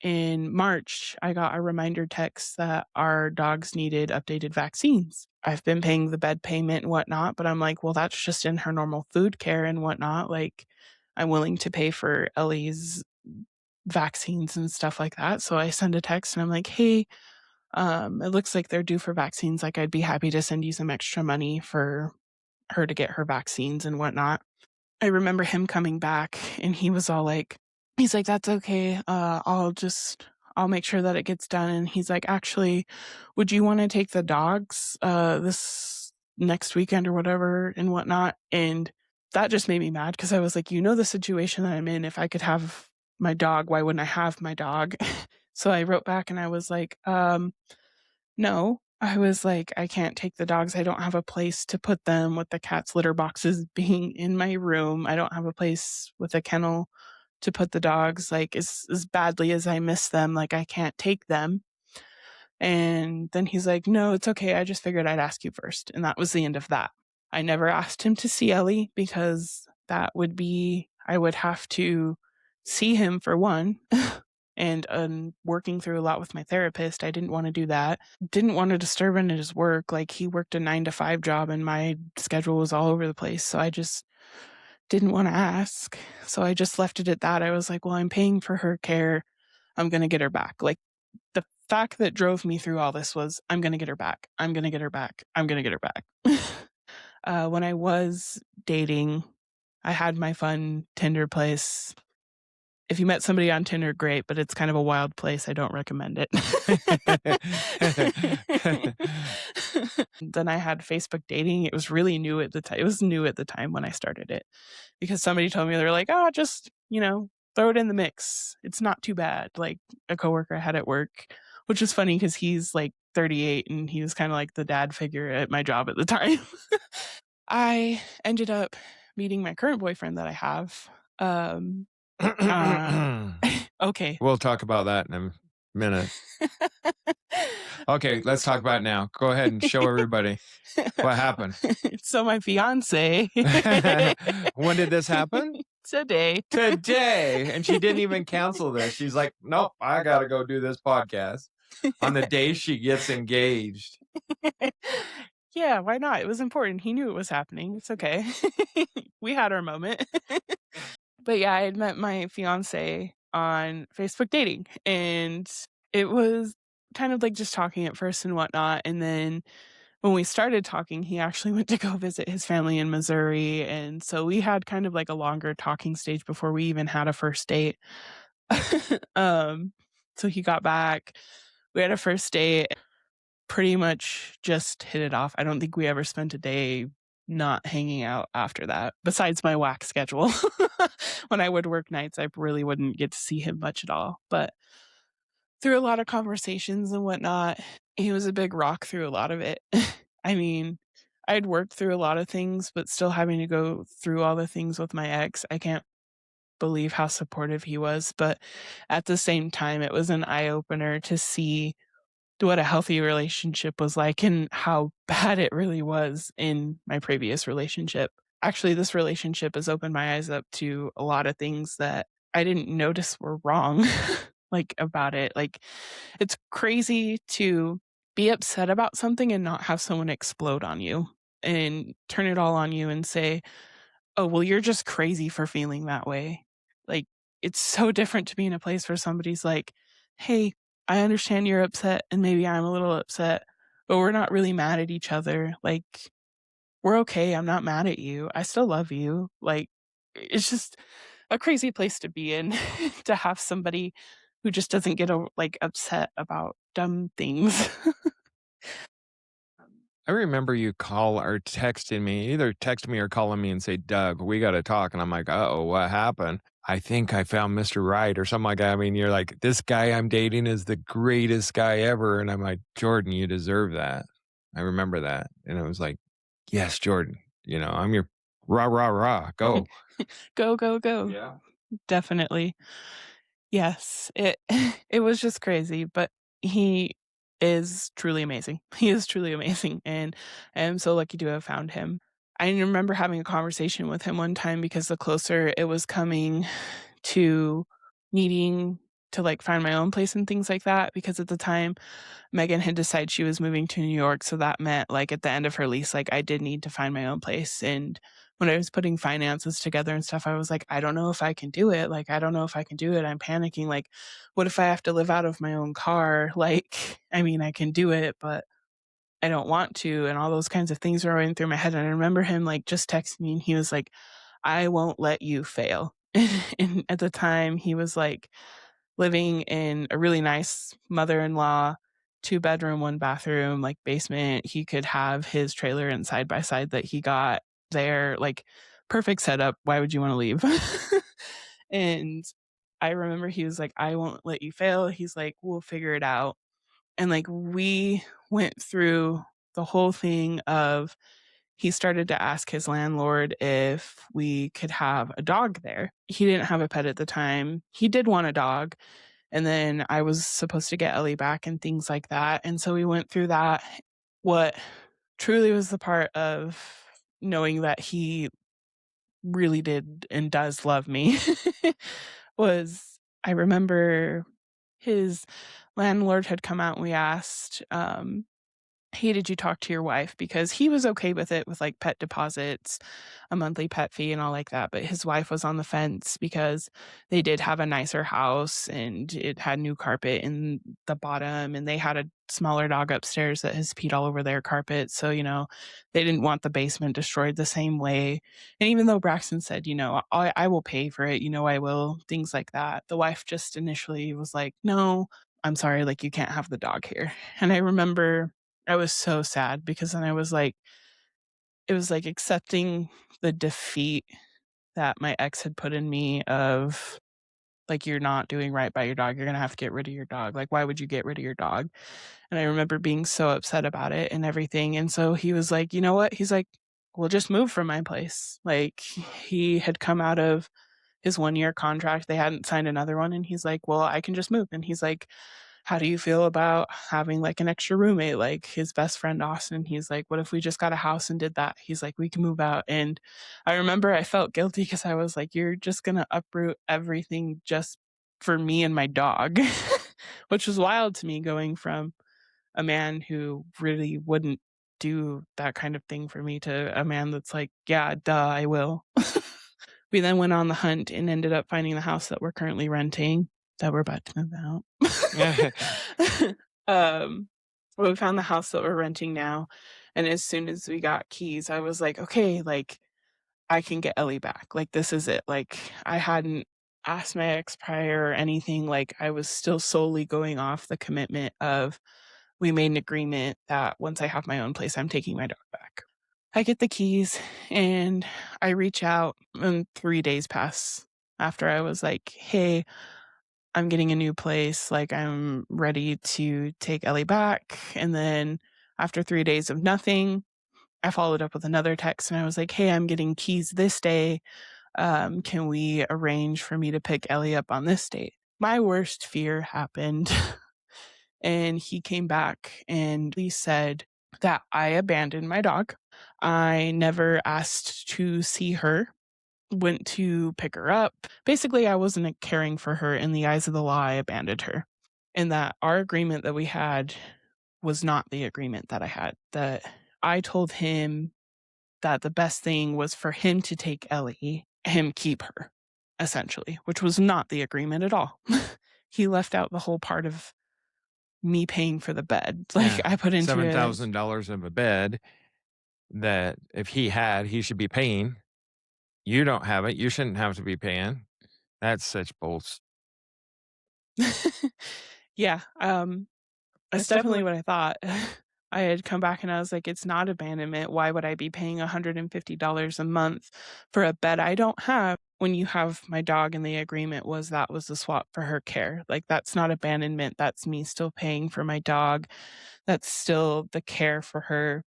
in March, I got a reminder text that our dogs needed updated vaccines. I've been paying the bed payment and whatnot, but I'm like, well, that's just in her normal food care and whatnot. Like, I'm willing to pay for Ellie's vaccines and stuff like that. So I send a text and I'm like, hey, it looks like they're due for vaccines. Like, I'd be happy to send you some extra money for her to get her vaccines and whatnot. I remember him coming back and he was all like, he's like, that's okay. I'll make sure that it gets done. And he's like, actually, would you want to take the dogs this next weekend or whatever and whatnot? And that just made me mad because I was like, you know, the situation that I'm in, if I could have my dog, why wouldn't I have my dog? So I wrote back and I was like, no. I was like, I can't take the dogs. I don't have a place to put them with the cat's litter boxes being in my room. I don't have a place with a kennel to put the dogs. Like, as badly as I miss them, like, I can't take them. And then he's like, no, it's okay. I just figured I'd ask you first. And that was the end of that. I never asked him to see Ellie because that would be, I would have to see him for one. And working through a lot with my therapist, I didn't want to do that. Didn't want to disturb him in his work. Like, he worked a 9 to 5 job and my schedule was all over the place. So I just didn't want to ask. So I just left it at that. I was like, well, I'm paying for her care. I'm going to get her back. Like, the fact that drove me through all this was, I'm going to get her back. I'm going to get her back. I'm going to get her back. When I was dating, I had my fun Tinder place. If you met somebody on Tinder, great, but it's kind of a wild place. I don't recommend it. Then I had Facebook dating. It was really new at the time. It was new at the time when I started it because somebody told me, they were like, oh, just, throw it in the mix. It's not too bad. Like, a coworker I had at work, which is funny because he's like 38 and he was kind of like the dad figure at my job at the time. I ended up meeting my current boyfriend that I have. Okay. We'll talk about that in a minute. Okay, let's talk about it now. Go ahead and show everybody what happened. So my fiance. When did this happen? Today. And she didn't even cancel this. She's like, nope, I got to go do this podcast on the day she gets engaged. Yeah, why not? It was important. He knew it was happening. It's okay. We had our moment. But yeah, I had met my fiance on Facebook dating, and it was kind of like just talking at first and whatnot. And then when we started talking, he actually went to go visit his family in Missouri. And so we had kind of like a longer talking stage before we even had a first date. So he got back, we had a first date, pretty much just hit it off. I don't think we ever spent a day not hanging out after that, besides my whack schedule. When I would work nights, I really wouldn't get to see him much at all. But through a lot of conversations and whatnot, he was a big rock through a lot of it. I mean, I'd worked through a lot of things, but still having to go through all the things with my ex, I can't believe how supportive he was. But at the same time, it was an eye-opener to see what a healthy relationship was like and how bad it really was in my previous relationship. Actually, this relationship has opened my eyes up to a lot of things that I didn't notice were wrong, like, about it. Like, it's crazy to be upset about something and not have someone explode on you and turn it all on you and say, oh, well, you're just crazy for feeling that way. Like, it's so different to be in a place where somebody's like, hey, I understand you're upset and maybe I'm a little upset, but we're not really mad at each other. Like, we're okay. I'm not mad at you. I still love you. Like, it's just a crazy place to be in to have somebody who just doesn't get upset about dumb things. I remember you call or texting me, either text me or calling me and say, Doug, we got to talk. And I'm like, oh, what happened? I think I found Mr. Right or something like that. I mean, you're like, this guy I'm dating is the greatest guy ever. And I'm like, Jordan, you deserve that. I remember that. And it was like, yes, Jordan, I'm your rah, rah, rah. Go. Go, go, go. Yeah. Definitely. Yes. It was just crazy, but he is truly amazing. He is truly amazing, and I am so lucky to have found him. I remember having a conversation with him one time because the closer it was coming to needing to like find my own place and things like that, because at the time Megan had decided she was moving to New York, so that meant like at the end of her lease, like I did need to find my own place. And when I was putting finances together and stuff, I was like, I don't know if I can do it. Like, I don't know if I can do it. I'm panicking. Like, what if I have to live out of my own car? Like, I mean, I can do it, but I don't want to. And all those kinds of things were going through my head. And I remember him like just texting me and he was like, I won't let you fail. And at the time, he was like living in a really nice mother-in-law, 2-bedroom, 1-bathroom, like basement. He could have his trailer and side by side that he got there, like perfect setup. Why would you want to leave? And I remember he was like, I won't let you fail. He's like, we'll figure it out. And like we went through the whole thing of he started to ask his landlord if we could have a dog there. He didn't have a pet at the time. He did want a dog. And then I was supposed to get Ellie back and things like that. And so we went through that. What truly was the part of knowing that he really did and does love me was I remember his landlord had come out and we asked, hey, did you talk to your wife? Because he was okay with it, with like pet deposits, a monthly pet fee, and all like that. But his wife was on the fence because they did have a nicer house and it had new carpet in the bottom, and they had a smaller dog upstairs that has peed all over their carpet. So, they didn't want the basement destroyed the same way. And even though Braxton said, I will pay for it, I will, things like that, the wife just initially was like, no, I'm sorry, like you can't have the dog here. And I remember I was so sad because then I was like, it was like accepting the defeat that my ex had put in me of like, you're not doing right by your dog. You're going to have to get rid of your dog. Like, why would you get rid of your dog? And I remember being so upset about it and everything. And so he was like, you know what? He's like, we'll just move from my place. Like, he had come out of his 1-year contract. They hadn't signed another one. And he's like, well, I can just move. And he's like, how do you feel about having like an extra roommate, like his best friend Austin? He's like, what if we just got a house and did that? He's like, we can move out. And I remember I felt guilty because I was like, you're just gonna uproot everything just for me and my dog, which was wild to me, going from a man who really wouldn't do that kind of thing for me to a man that's like, yeah, duh, I will. We then went on the hunt and ended up finding the house that we're currently renting, that we're about to move out. We found the house that we're renting now. And as soon as we got keys, I was like, okay, like I can get Ellie back. Like, this is it. Like, I hadn't asked my ex prior or anything. Like, I was still solely going off the commitment of we made an agreement that once I have my own place, I'm taking my dog back. I get the keys and I reach out, and 3 days pass after I was like, hey, I'm getting a new place. Like, I'm ready to take Ellie back. And then after 3 days of nothing, I followed up with another text and I was like, hey, I'm getting keys this day. Can we arrange for me to pick Ellie up on this date? My worst fear happened. And he came back and he said that I abandoned my dog. I never asked to see her, went to pick her up. Basically, I wasn't caring for her. In the eyes of the law, I abandoned her. And that our agreement that we had was not the agreement that I had. That I told him that the best thing was for him to take Ellie, him keep her, essentially, which was not the agreement at all. He left out the whole part of me paying for the bed. Like, Yeah, I put into it. $7,000 of a bed that if he had, he should be paying. You don't have it. You shouldn't have to be paying. That's such bullshit. Yeah, that's definitely what I thought. I had come back and I was like, it's not abandonment. Why would I be paying $150 a month for a bed I don't have when you have my dog? And the agreement was that was the swap for her care. Like, that's not abandonment. That's me still paying for my dog. That's still the care for her.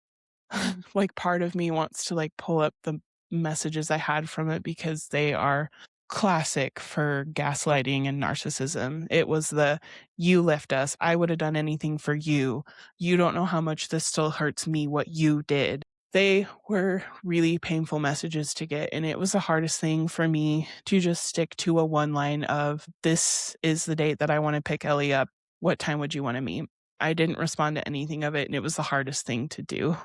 Like, part of me wants to like pull up the messages I had from it because they are classic for gaslighting and narcissism. It was the, you left us, I would have done anything for you. You don't know how much this still hurts me what you did. They were really painful messages to get, and it was the hardest thing for me to just stick to a one line of, "This is the date that I wanna pick Ellie up. What time would you wanna meet?" I didn't respond to anything of it, and it was the hardest thing to do.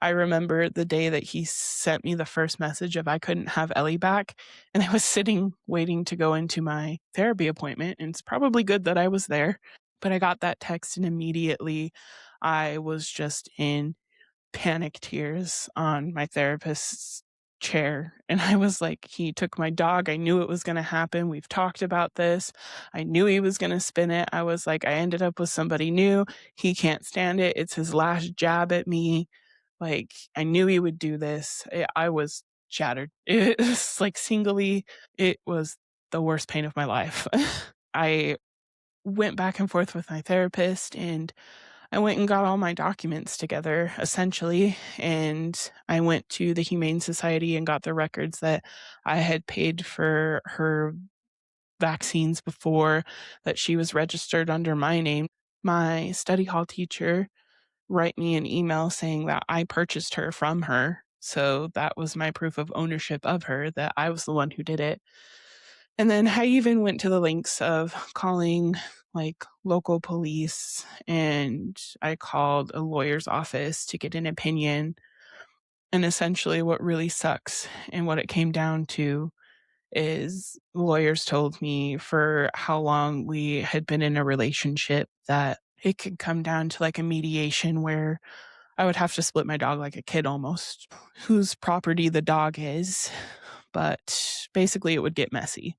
I remember the day that he sent me the first message of I couldn't have Ellie back, and I was sitting waiting to go into my therapy appointment, and it's probably good that I was there, but I got that text, and immediately I was just in panic tears on my therapist's chair. And I was like, he took my dog. I knew it was going to happen. We've talked about this. I knew he was going to spin it. I was like, I ended up with somebody new. He can't stand it. It's his last jab at me. Like, I knew he would do this. I was shattered. It was like singly, it was the worst pain of my life. I went back and forth with my therapist, and I went and got all my documents together, essentially, and I went to the Humane Society and got the records that I had paid for her vaccines before, that she was registered under my name. My study hall teacher write me an email saying that I purchased her from her, so that was my proof of ownership of her, that I was the one who did it. And then I even went to the lengths of calling like local police, and I called a lawyer's office to get an opinion. And essentially, what really sucks and what it came down to is lawyers told me for how long we had been in a relationship that it could come down to like a mediation where I would have to split my dog like a kid almost, whose property the dog is. But basically, it would get messy.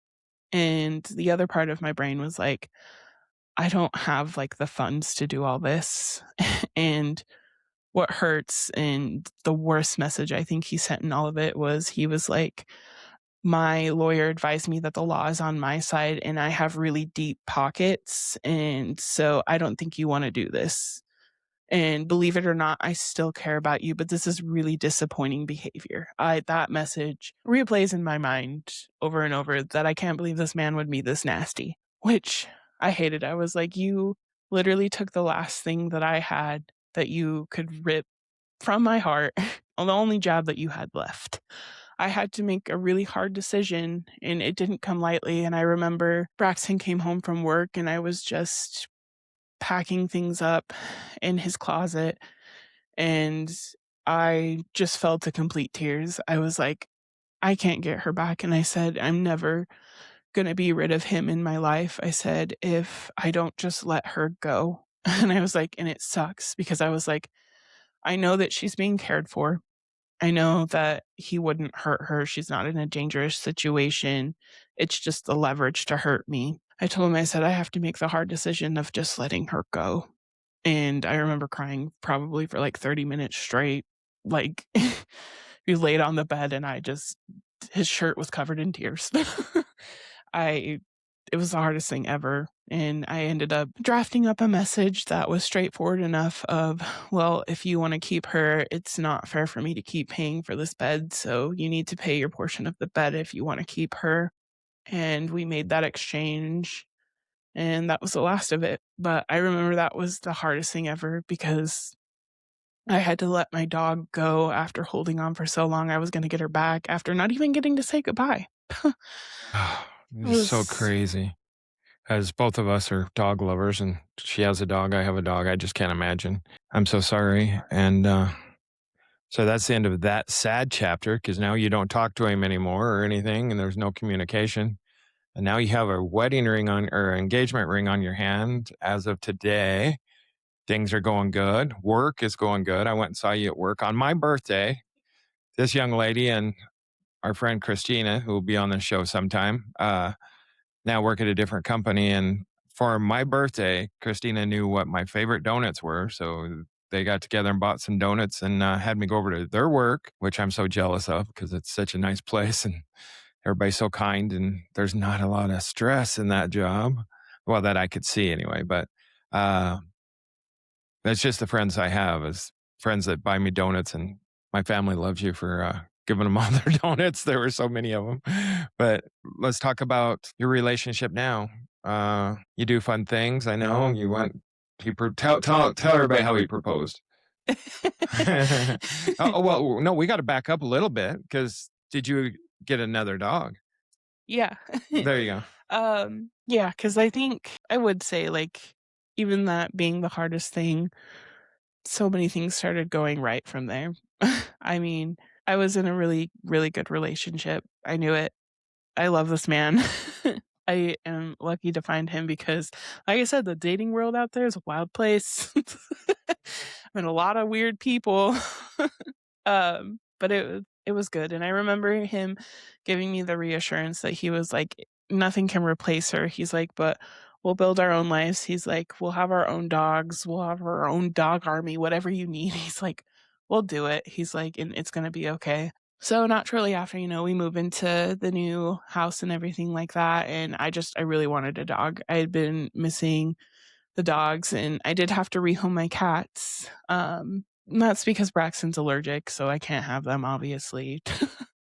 And the other part of my brain was like, I don't have like the funds to do all this. And what hurts and the worst message I think he sent in all of it was he was like, my lawyer advised me that the law is on my side and I have really deep pockets. And so I don't think you want to do this. And believe it or not, I still care about you, but this is really disappointing behavior. That message replays in my mind over and over that I can't believe this man would be this nasty, which I hated. I was like, you literally took the last thing that I had that you could rip from my heart, on the only job that you had left. I had to make a really hard decision and it didn't come lightly. And I remember Braxton came home from work and I was just packing things up in his closet, and I just fell to complete tears. I was like, I can't get her back. And I said, I'm never going to be rid of him in my life. I said, if I don't just let her go. And I was like, and it sucks because I was like, I know that she's being cared for. I know that he wouldn't hurt her. She's not in a dangerous situation. It's just the leverage to hurt me. I told him, I said, I have to make the hard decision of just letting her go. And I remember crying probably for like 30 minutes straight. Like, he laid on the bed and his shirt was covered in tears. I It was the hardest thing ever. And I ended up drafting up a message that was straightforward enough of, well, if you want to keep her, it's not fair for me to keep paying for this bed. So you need to pay your portion of the bed if you want to keep her. And we made that exchange. And that was the last of it. But I remember that was the hardest thing ever because I had to let my dog go after holding on for so long. I was going to get her back after not even getting to say goodbye. It It's so was crazy. As both of us are dog lovers, and she has a dog, I have a dog. I just can't imagine. I'm so sorry. And so that's the end of that sad chapter because now you don't talk to him anymore or anything, and there's no communication. And now you have a wedding ring on or engagement ring on your hand as of today. Things are going good. Work is going good. I went and saw you at work on my birthday. This young lady and our friend Christina, who will be on the show sometime, now work at a different company. And for my birthday, Christina knew what my favorite donuts were. So they got together and bought some donuts and had me go over to their work, which I'm so jealous of because it's such a nice place and everybody's so kind and there's not a lot of stress in that job. Well, that I could see anyway. But uh, that's just the friends I have is friends that buy me donuts, and my family loves you for giving them all their donuts. There were so many of them. But let's talk about your relationship now. You do fun things. I know you went. Tell everybody how he proposed. Well, no, we got to back up a little bit because did you get another dog? Yeah. There you go. Yeah, because I think I would say, like, even that being the hardest thing, so many things started going right from there. I mean, I was in a really, really good relationship. I knew it. I love this man. I am lucky to find him because, like I said, the dating world out there is a wild place. And a lot of weird people. But it was good, and I remember him giving me the reassurance that he was like, "Nothing can replace her." He's like, "But we'll build our own lives." He's like, "We'll have our own dogs. We'll have our own dog army, whatever you need." He's like, "We'll do it." He's like, "And it's gonna be okay." So not shortly after, we move into the new house and everything like that, and I really wanted a dog. I had been missing the dogs, and I did have to rehome my cats. That's because Braxton's allergic, so I can't have them, obviously.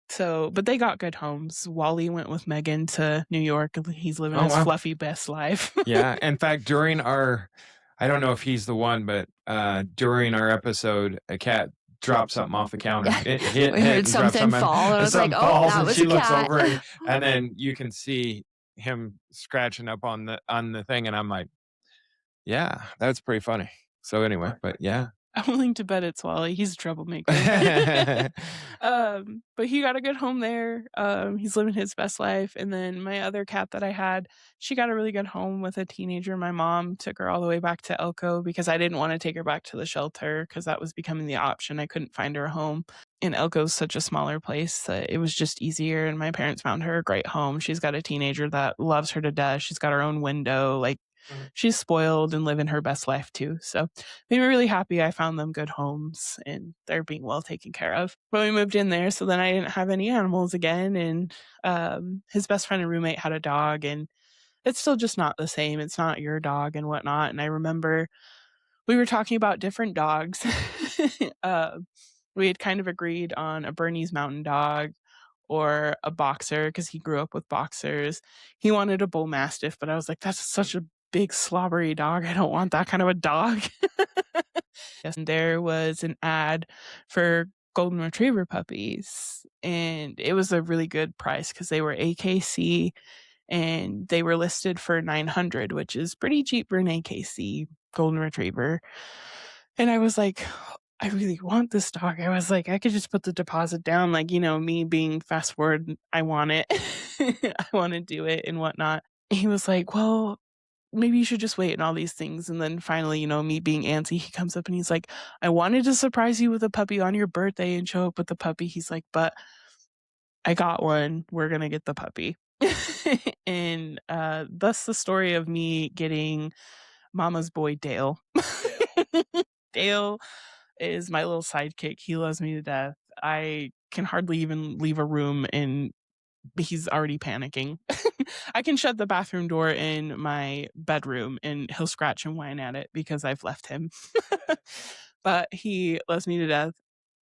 So, but they got good homes. Wally went with Megan to New York. He's living Oh, his wow. fluffy best life. Yeah. In fact, during I don't know if he's the one, but during our episode, a cat dropped something off the counter. It hit, We hit heard and dropped something something. fall, and I was like, Something "Oh, falls, that and was she a looks cat." over, and then you can see him scratching up on the thing, and I'm like, yeah, that's pretty funny. So anyway, but yeah. I'm willing to bet it's Wally. He's a troublemaker. But he got a good home there. He's living his best life. And then my other cat that I had, she got a really good home with a teenager. My mom took her all the way back to Elko because I didn't want to take her back to the shelter because that was becoming the option. I couldn't find her a home. And Elko's such a smaller place that it was just easier. And my parents found her a great home. She's got a teenager that loves her to death. She's got her own window. Like, she's spoiled and living her best life too. So made me really happy I found them good homes and they're being well taken care of. But we moved in there, so then I didn't have any animals again. And his best friend and roommate had a dog, and it's still just not the same. It's not your dog and whatnot. And I remember we were talking about different dogs. We had kind of agreed on a Bernese Mountain Dog or a boxer because he grew up with boxers. He wanted a bull mastiff, but I was like, that's such a big slobbery dog. I don't want that kind of a dog. Yes, and there was an ad for golden retriever puppies, and it was a really good price because they were AKC and they were listed for $900, which is pretty cheap for an AKC golden retriever. And I was like, I really want this dog. I was like, I could just put the deposit down, like, me being fast forward, I want it. I want to do it and whatnot. He was like, well, maybe you should just wait and all these things. And then finally, me being antsy, he comes up and he's like, I wanted to surprise you with a puppy on your birthday and show up with the puppy. He's like, but I got one. We're going to get the puppy. And thus the story of me getting Mama's boy, Dale. Dale is my little sidekick. He loves me to death. I can hardly even leave a room and he's already panicking. I can shut the bathroom door in my bedroom and he'll scratch and whine at it because I've left him. But he loves me to death.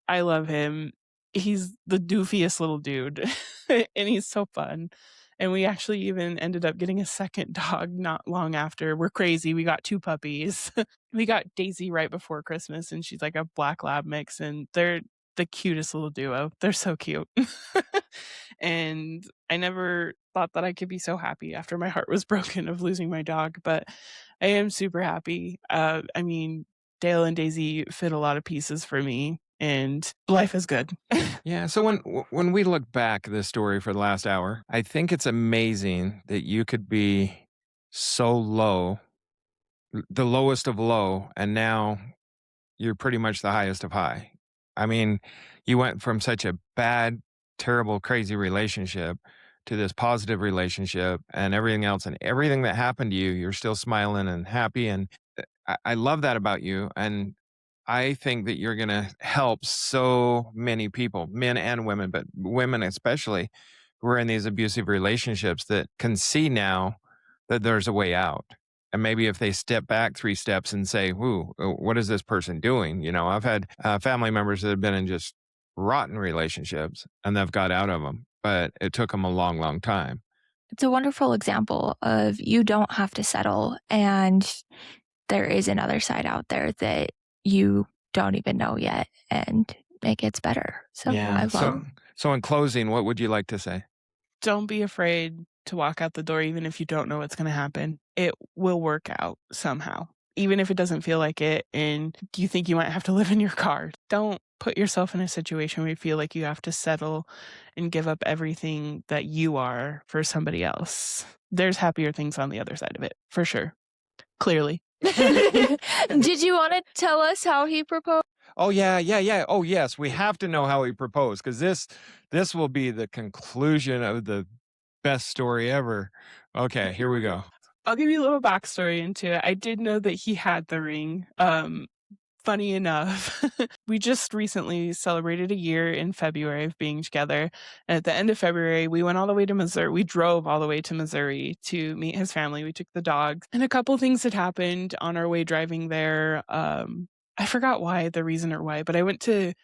I love him. He's the doofiest little dude and he's so fun. And we actually even ended up getting a second dog not long after. We're crazy. We got 2 puppies. We got Daisy right before Christmas, and she's like a black lab mix, and they're the cutest little duo. They're so cute. And I never thought that I could be so happy after my heart was broken of losing my dog, but I am super happy. I mean, Dale and Daisy fit a lot of pieces for me, and life is good. Yeah. So when we look back at this story for the last hour, I think it's amazing that you could be so low, the lowest of low, and now you're pretty much the highest of high. I mean, you went from such a bad, terrible, crazy relationship to this positive relationship and everything else, and everything that happened to you, you're still smiling and happy. And I love that about you. And I think that you're going to help so many people, men and women, but women especially, who are in these abusive relationships that can see now that there's a way out. And maybe if they step back 3 steps and say, "Whoo, what is this person doing?" I've had family members that have been in just rotten relationships and they've got out of them, but it took them a long, long time. It's a wonderful example of you don't have to settle, and there is another side out there that you don't even know yet, and it gets better. So I love. So in closing, what would you like to say? Don't be afraid to walk out the door, even if you don't know what's going to happen. It will work out somehow, even if it doesn't feel like it and you think you might have to live in your car. Don't put yourself in a situation where you feel like you have to settle and give up everything that you are for somebody else. There's happier things on the other side of it, for sure. Clearly. Did you want to tell us how he proposed? Oh, yeah. Oh, yes. We have to know how he proposed, because this will be the conclusion of the best story ever. Okay, here we go. I'll give you a little backstory into it. I did know that he had the ring. Funny enough, we just recently celebrated a year in February of being together. And at the end of February, we went all the way to Missouri. We drove all the way to Missouri to meet his family. We took the dogs. And a couple things had happened on our way driving there. I forgot why, the reason or why, but I went to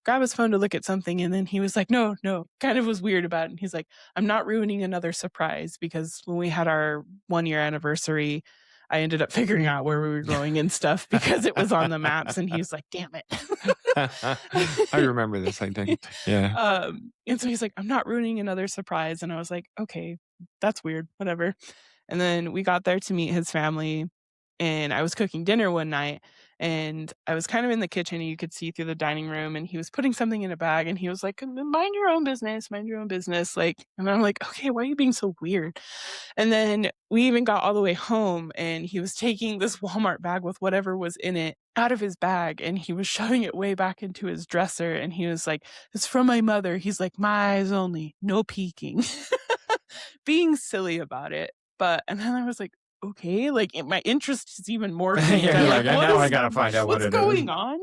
grab his phone to look at something, and then he was like, no, kind of was weird about it. And he's like, I'm not ruining another surprise, because when we had our 1-year anniversary, I ended up figuring out where we were going and stuff because it was on the maps, and he was like, damn it. I remember this, I think. Yeah. And so he's like, I'm not ruining another surprise. And I was like, okay, that's weird, whatever. And then we got there to meet his family, and I was cooking dinner one night, and I was kind of in the kitchen, and you could see through the dining room, and he was putting something in a bag, and he was like, mind your own business, like, and I'm like, okay, why are you being so weird? And then we even got all the way home, and he was taking this Walmart bag with whatever was in it out of his bag, and he was shoving it way back into his dresser, and he was like, it's from my mother. He's like, my eyes only, no peeking. Being silly about it. And then I was like, okay, like my interest is even more. Yeah, like, now I gotta find out what's going on.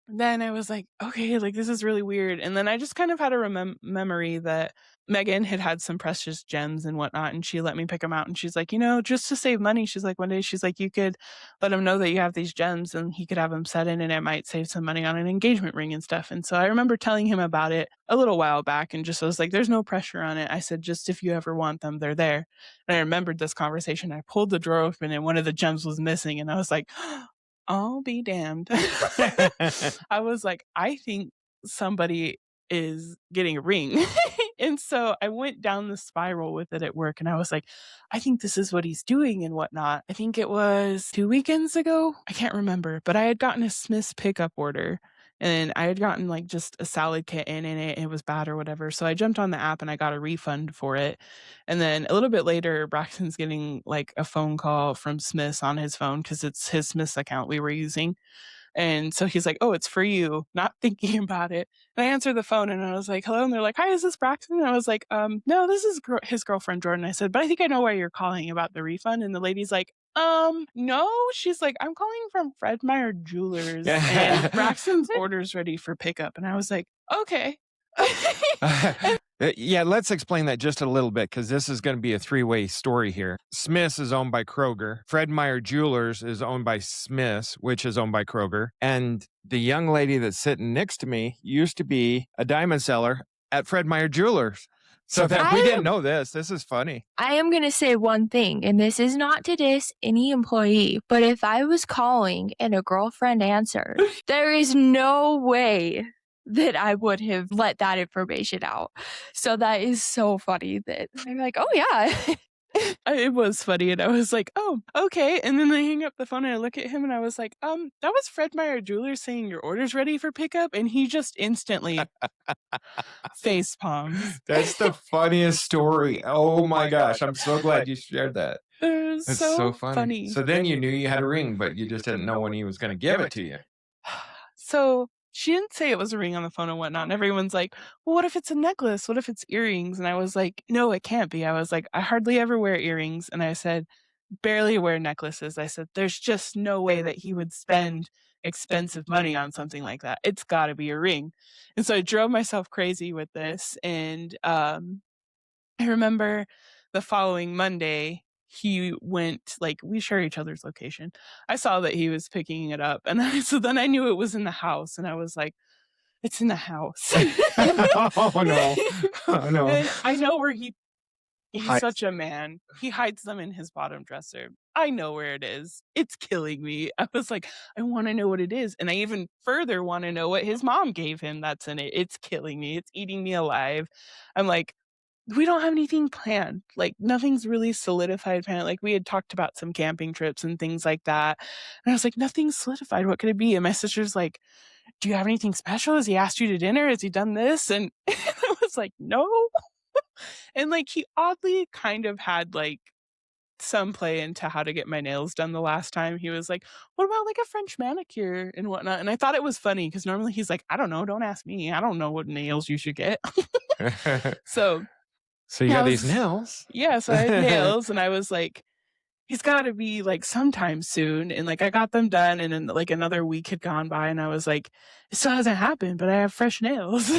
Then I was like, okay, like this is really weird. And then I just kind of had a memory that Megan had some precious gems and whatnot, and she let me pick them out. And she's like, just to save money, she's like, one day she's like, you could let him know that you have these gems, and he could have them set in, and it might save some money on an engagement ring and stuff. And so I remember telling him about it a little while back, and just was like, there's no pressure on it. I said, just if you ever want them, they're there. And I remembered this conversation. I pulled the drawer open, and one of the gems was missing, and I was like, I'll be damned. I was like, I think somebody is getting a ring. And so I went down the spiral with it at work, and I was like, I think this is what he's doing and whatnot. I think it was 2 weekends ago. I can't remember, but I had gotten a Smith's pickup order, and I had gotten like just a salad kit in it. It was bad or whatever. So I jumped on the app and I got a refund for it. And then a little bit later, Braxton's getting like a phone call from Smith's on his phone, because it's his Smith's account we were using. And so he's like, oh, it's for you, not thinking about it. And I answered the phone, and I was like, hello. And they're like, hi, is this Braxton? And I was like, no, this is his girlfriend, Jordan. I said, but I think I know why you're calling about the refund. And the lady's like, no. She's like, I'm calling from Fred Meyer Jewelers, and Braxton's order's ready for pickup. And I was like, okay. Yeah, let's explain that just a little bit, because this is going to be a three-way story here. Smith's is owned by Kroger. Fred Meyer Jewelers is owned by Smith's, which is owned by Kroger. And the young lady that's sitting next to me used to be a diamond seller at Fred Meyer Jewelers. So that we didn't know this. This is funny. I am going to say one thing, and this is not to diss any employee, but if I was calling and a girlfriend answered, there is no way that I would have let that information out. So that is so funny that I'm like, oh yeah. It was funny, and I was like, oh, okay. And then I hang up the phone, and I look at him, and I was like, that was Fred Meyer Jewelers saying your order's ready for pickup. And he just instantly face palms. That's the funniest story. Oh my gosh. I'm so glad you shared that. It was so funny. So then you knew you had a ring, but you just didn't know when he was going to give it to you. So she didn't say it was a ring on the phone and whatnot. And everyone's like, well, what if it's a necklace? What if it's earrings? And I was like, no, it can't be. I was like, I hardly ever wear earrings. And I said, barely wear necklaces. I said, there's just no way that he would spend expensive money on something like that. It's got to be a ring. And so I drove myself crazy with this. And I remember the following Monday, he went, like, we share each other's location. I saw that he was picking it up, and so then I knew it was in the house, and I was like, it's in the house. Oh no. Oh no. And I know where he He's such a man. He hides them in his bottom dresser. I know where it is. It's killing me. I was like, I want to know what it is. And I even further want to know what his mom gave him that's in it. It's killing me. It's eating me alive. I'm like, we don't have anything planned. Like, nothing's really solidified planned. Like, we had talked about some camping trips and things like that. And I was like, nothing's solidified. What could it be? And my sister's like, do you have anything special? Has he asked you to dinner? Has he done this? And I was like, no. And like, he oddly kind of had like some play into how to get my nails done the last time. He was like, what about like a French manicure and whatnot? And I thought it was funny because normally he's like, I don't know, don't ask me. I don't know what nails you should get. So you got these nails. Yeah, so I had nails and I was like, he's got to be like sometime soon. And like, I got them done and then like another week had gone by and I was like, it still hasn't happened, but I have fresh nails.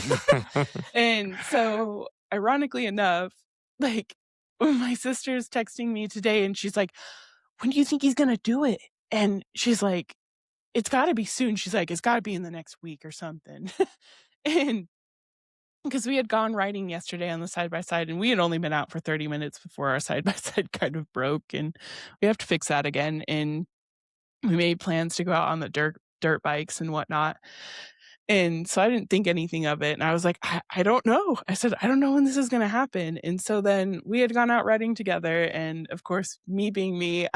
And so ironically enough, like my sister's texting me today and she's like, when do you think he's going to do it? And she's like, it's got to be soon. She's like, it's got to be in the next week or something. And because we had gone riding yesterday on the side-by-side and we had only been out for 30 minutes before our side-by-side kind of broke and we have to fix that again. And we made plans to go out on the dirt bikes and whatnot. And so I didn't think anything of it. And I was like, I don't know. I said, I don't know when this is going to happen. And so then we had gone out riding together. And of course, me being me,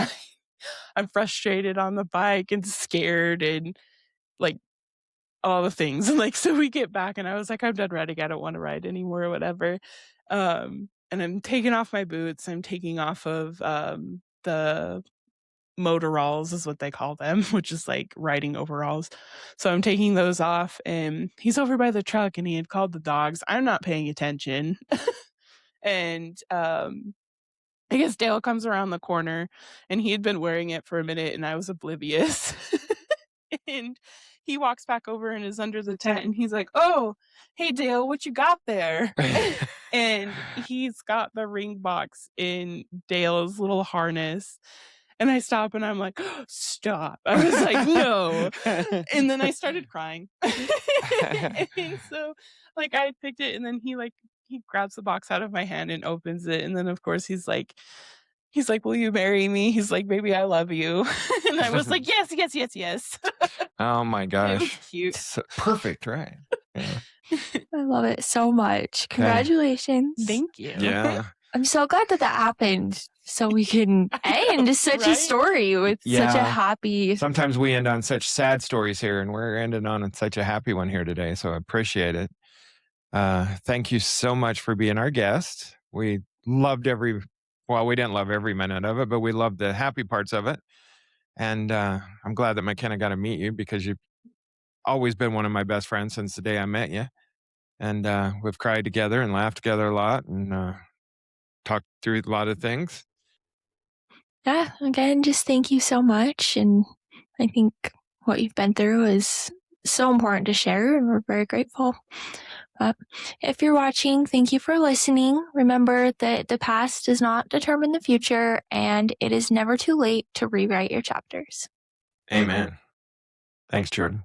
I'm frustrated on the bike and scared and like all the things. And like, so we get back and I was like, I'm done riding. I don't want to ride anymore or whatever. And I'm taking off my boots. I'm taking off of the motoralls is what they call them, which is like riding overalls. So I'm taking those off and he's over by the truck and he had called the dogs. I'm not paying attention. And I guess Dale comes around the corner and he had been wearing it for a minute and I was oblivious. And he walks back over and is under the tent and he's like, oh, hey Dale, what you got there? And he's got the ring box in Dale's little harness. And I stop and I'm like, stop. I was like, no. And then I started crying. And so like I picked it and then he grabs the box out of my hand and opens it. And then of course he's like, will you marry me? He's like, baby, I love you. And I was like, yes, yes, yes, yes. Oh my gosh. It was cute. So perfect, right? Yeah. I love it so much. Congratulations. Thank you. Yeah. I'm so glad that happened so we can end such a story with such a happy... Sometimes we end on such sad stories here and we're ending on such a happy one here today. So I appreciate it. Thank you so much for being our guest. We loved we didn't love every minute of it, but we loved the happy parts of it. And I'm glad that McKenna got to meet you because you've always been one of my best friends since the day I met you. And we've cried together and laughed together a lot and talked through a lot of things. Yeah, again, just thank you so much. And I think what you've been through is so important to share, and we're very grateful. But if you're watching, thank you for listening. Remember that the past does not determine the future, and it is never too late to rewrite your chapters. Amen. Thanks, Jordan.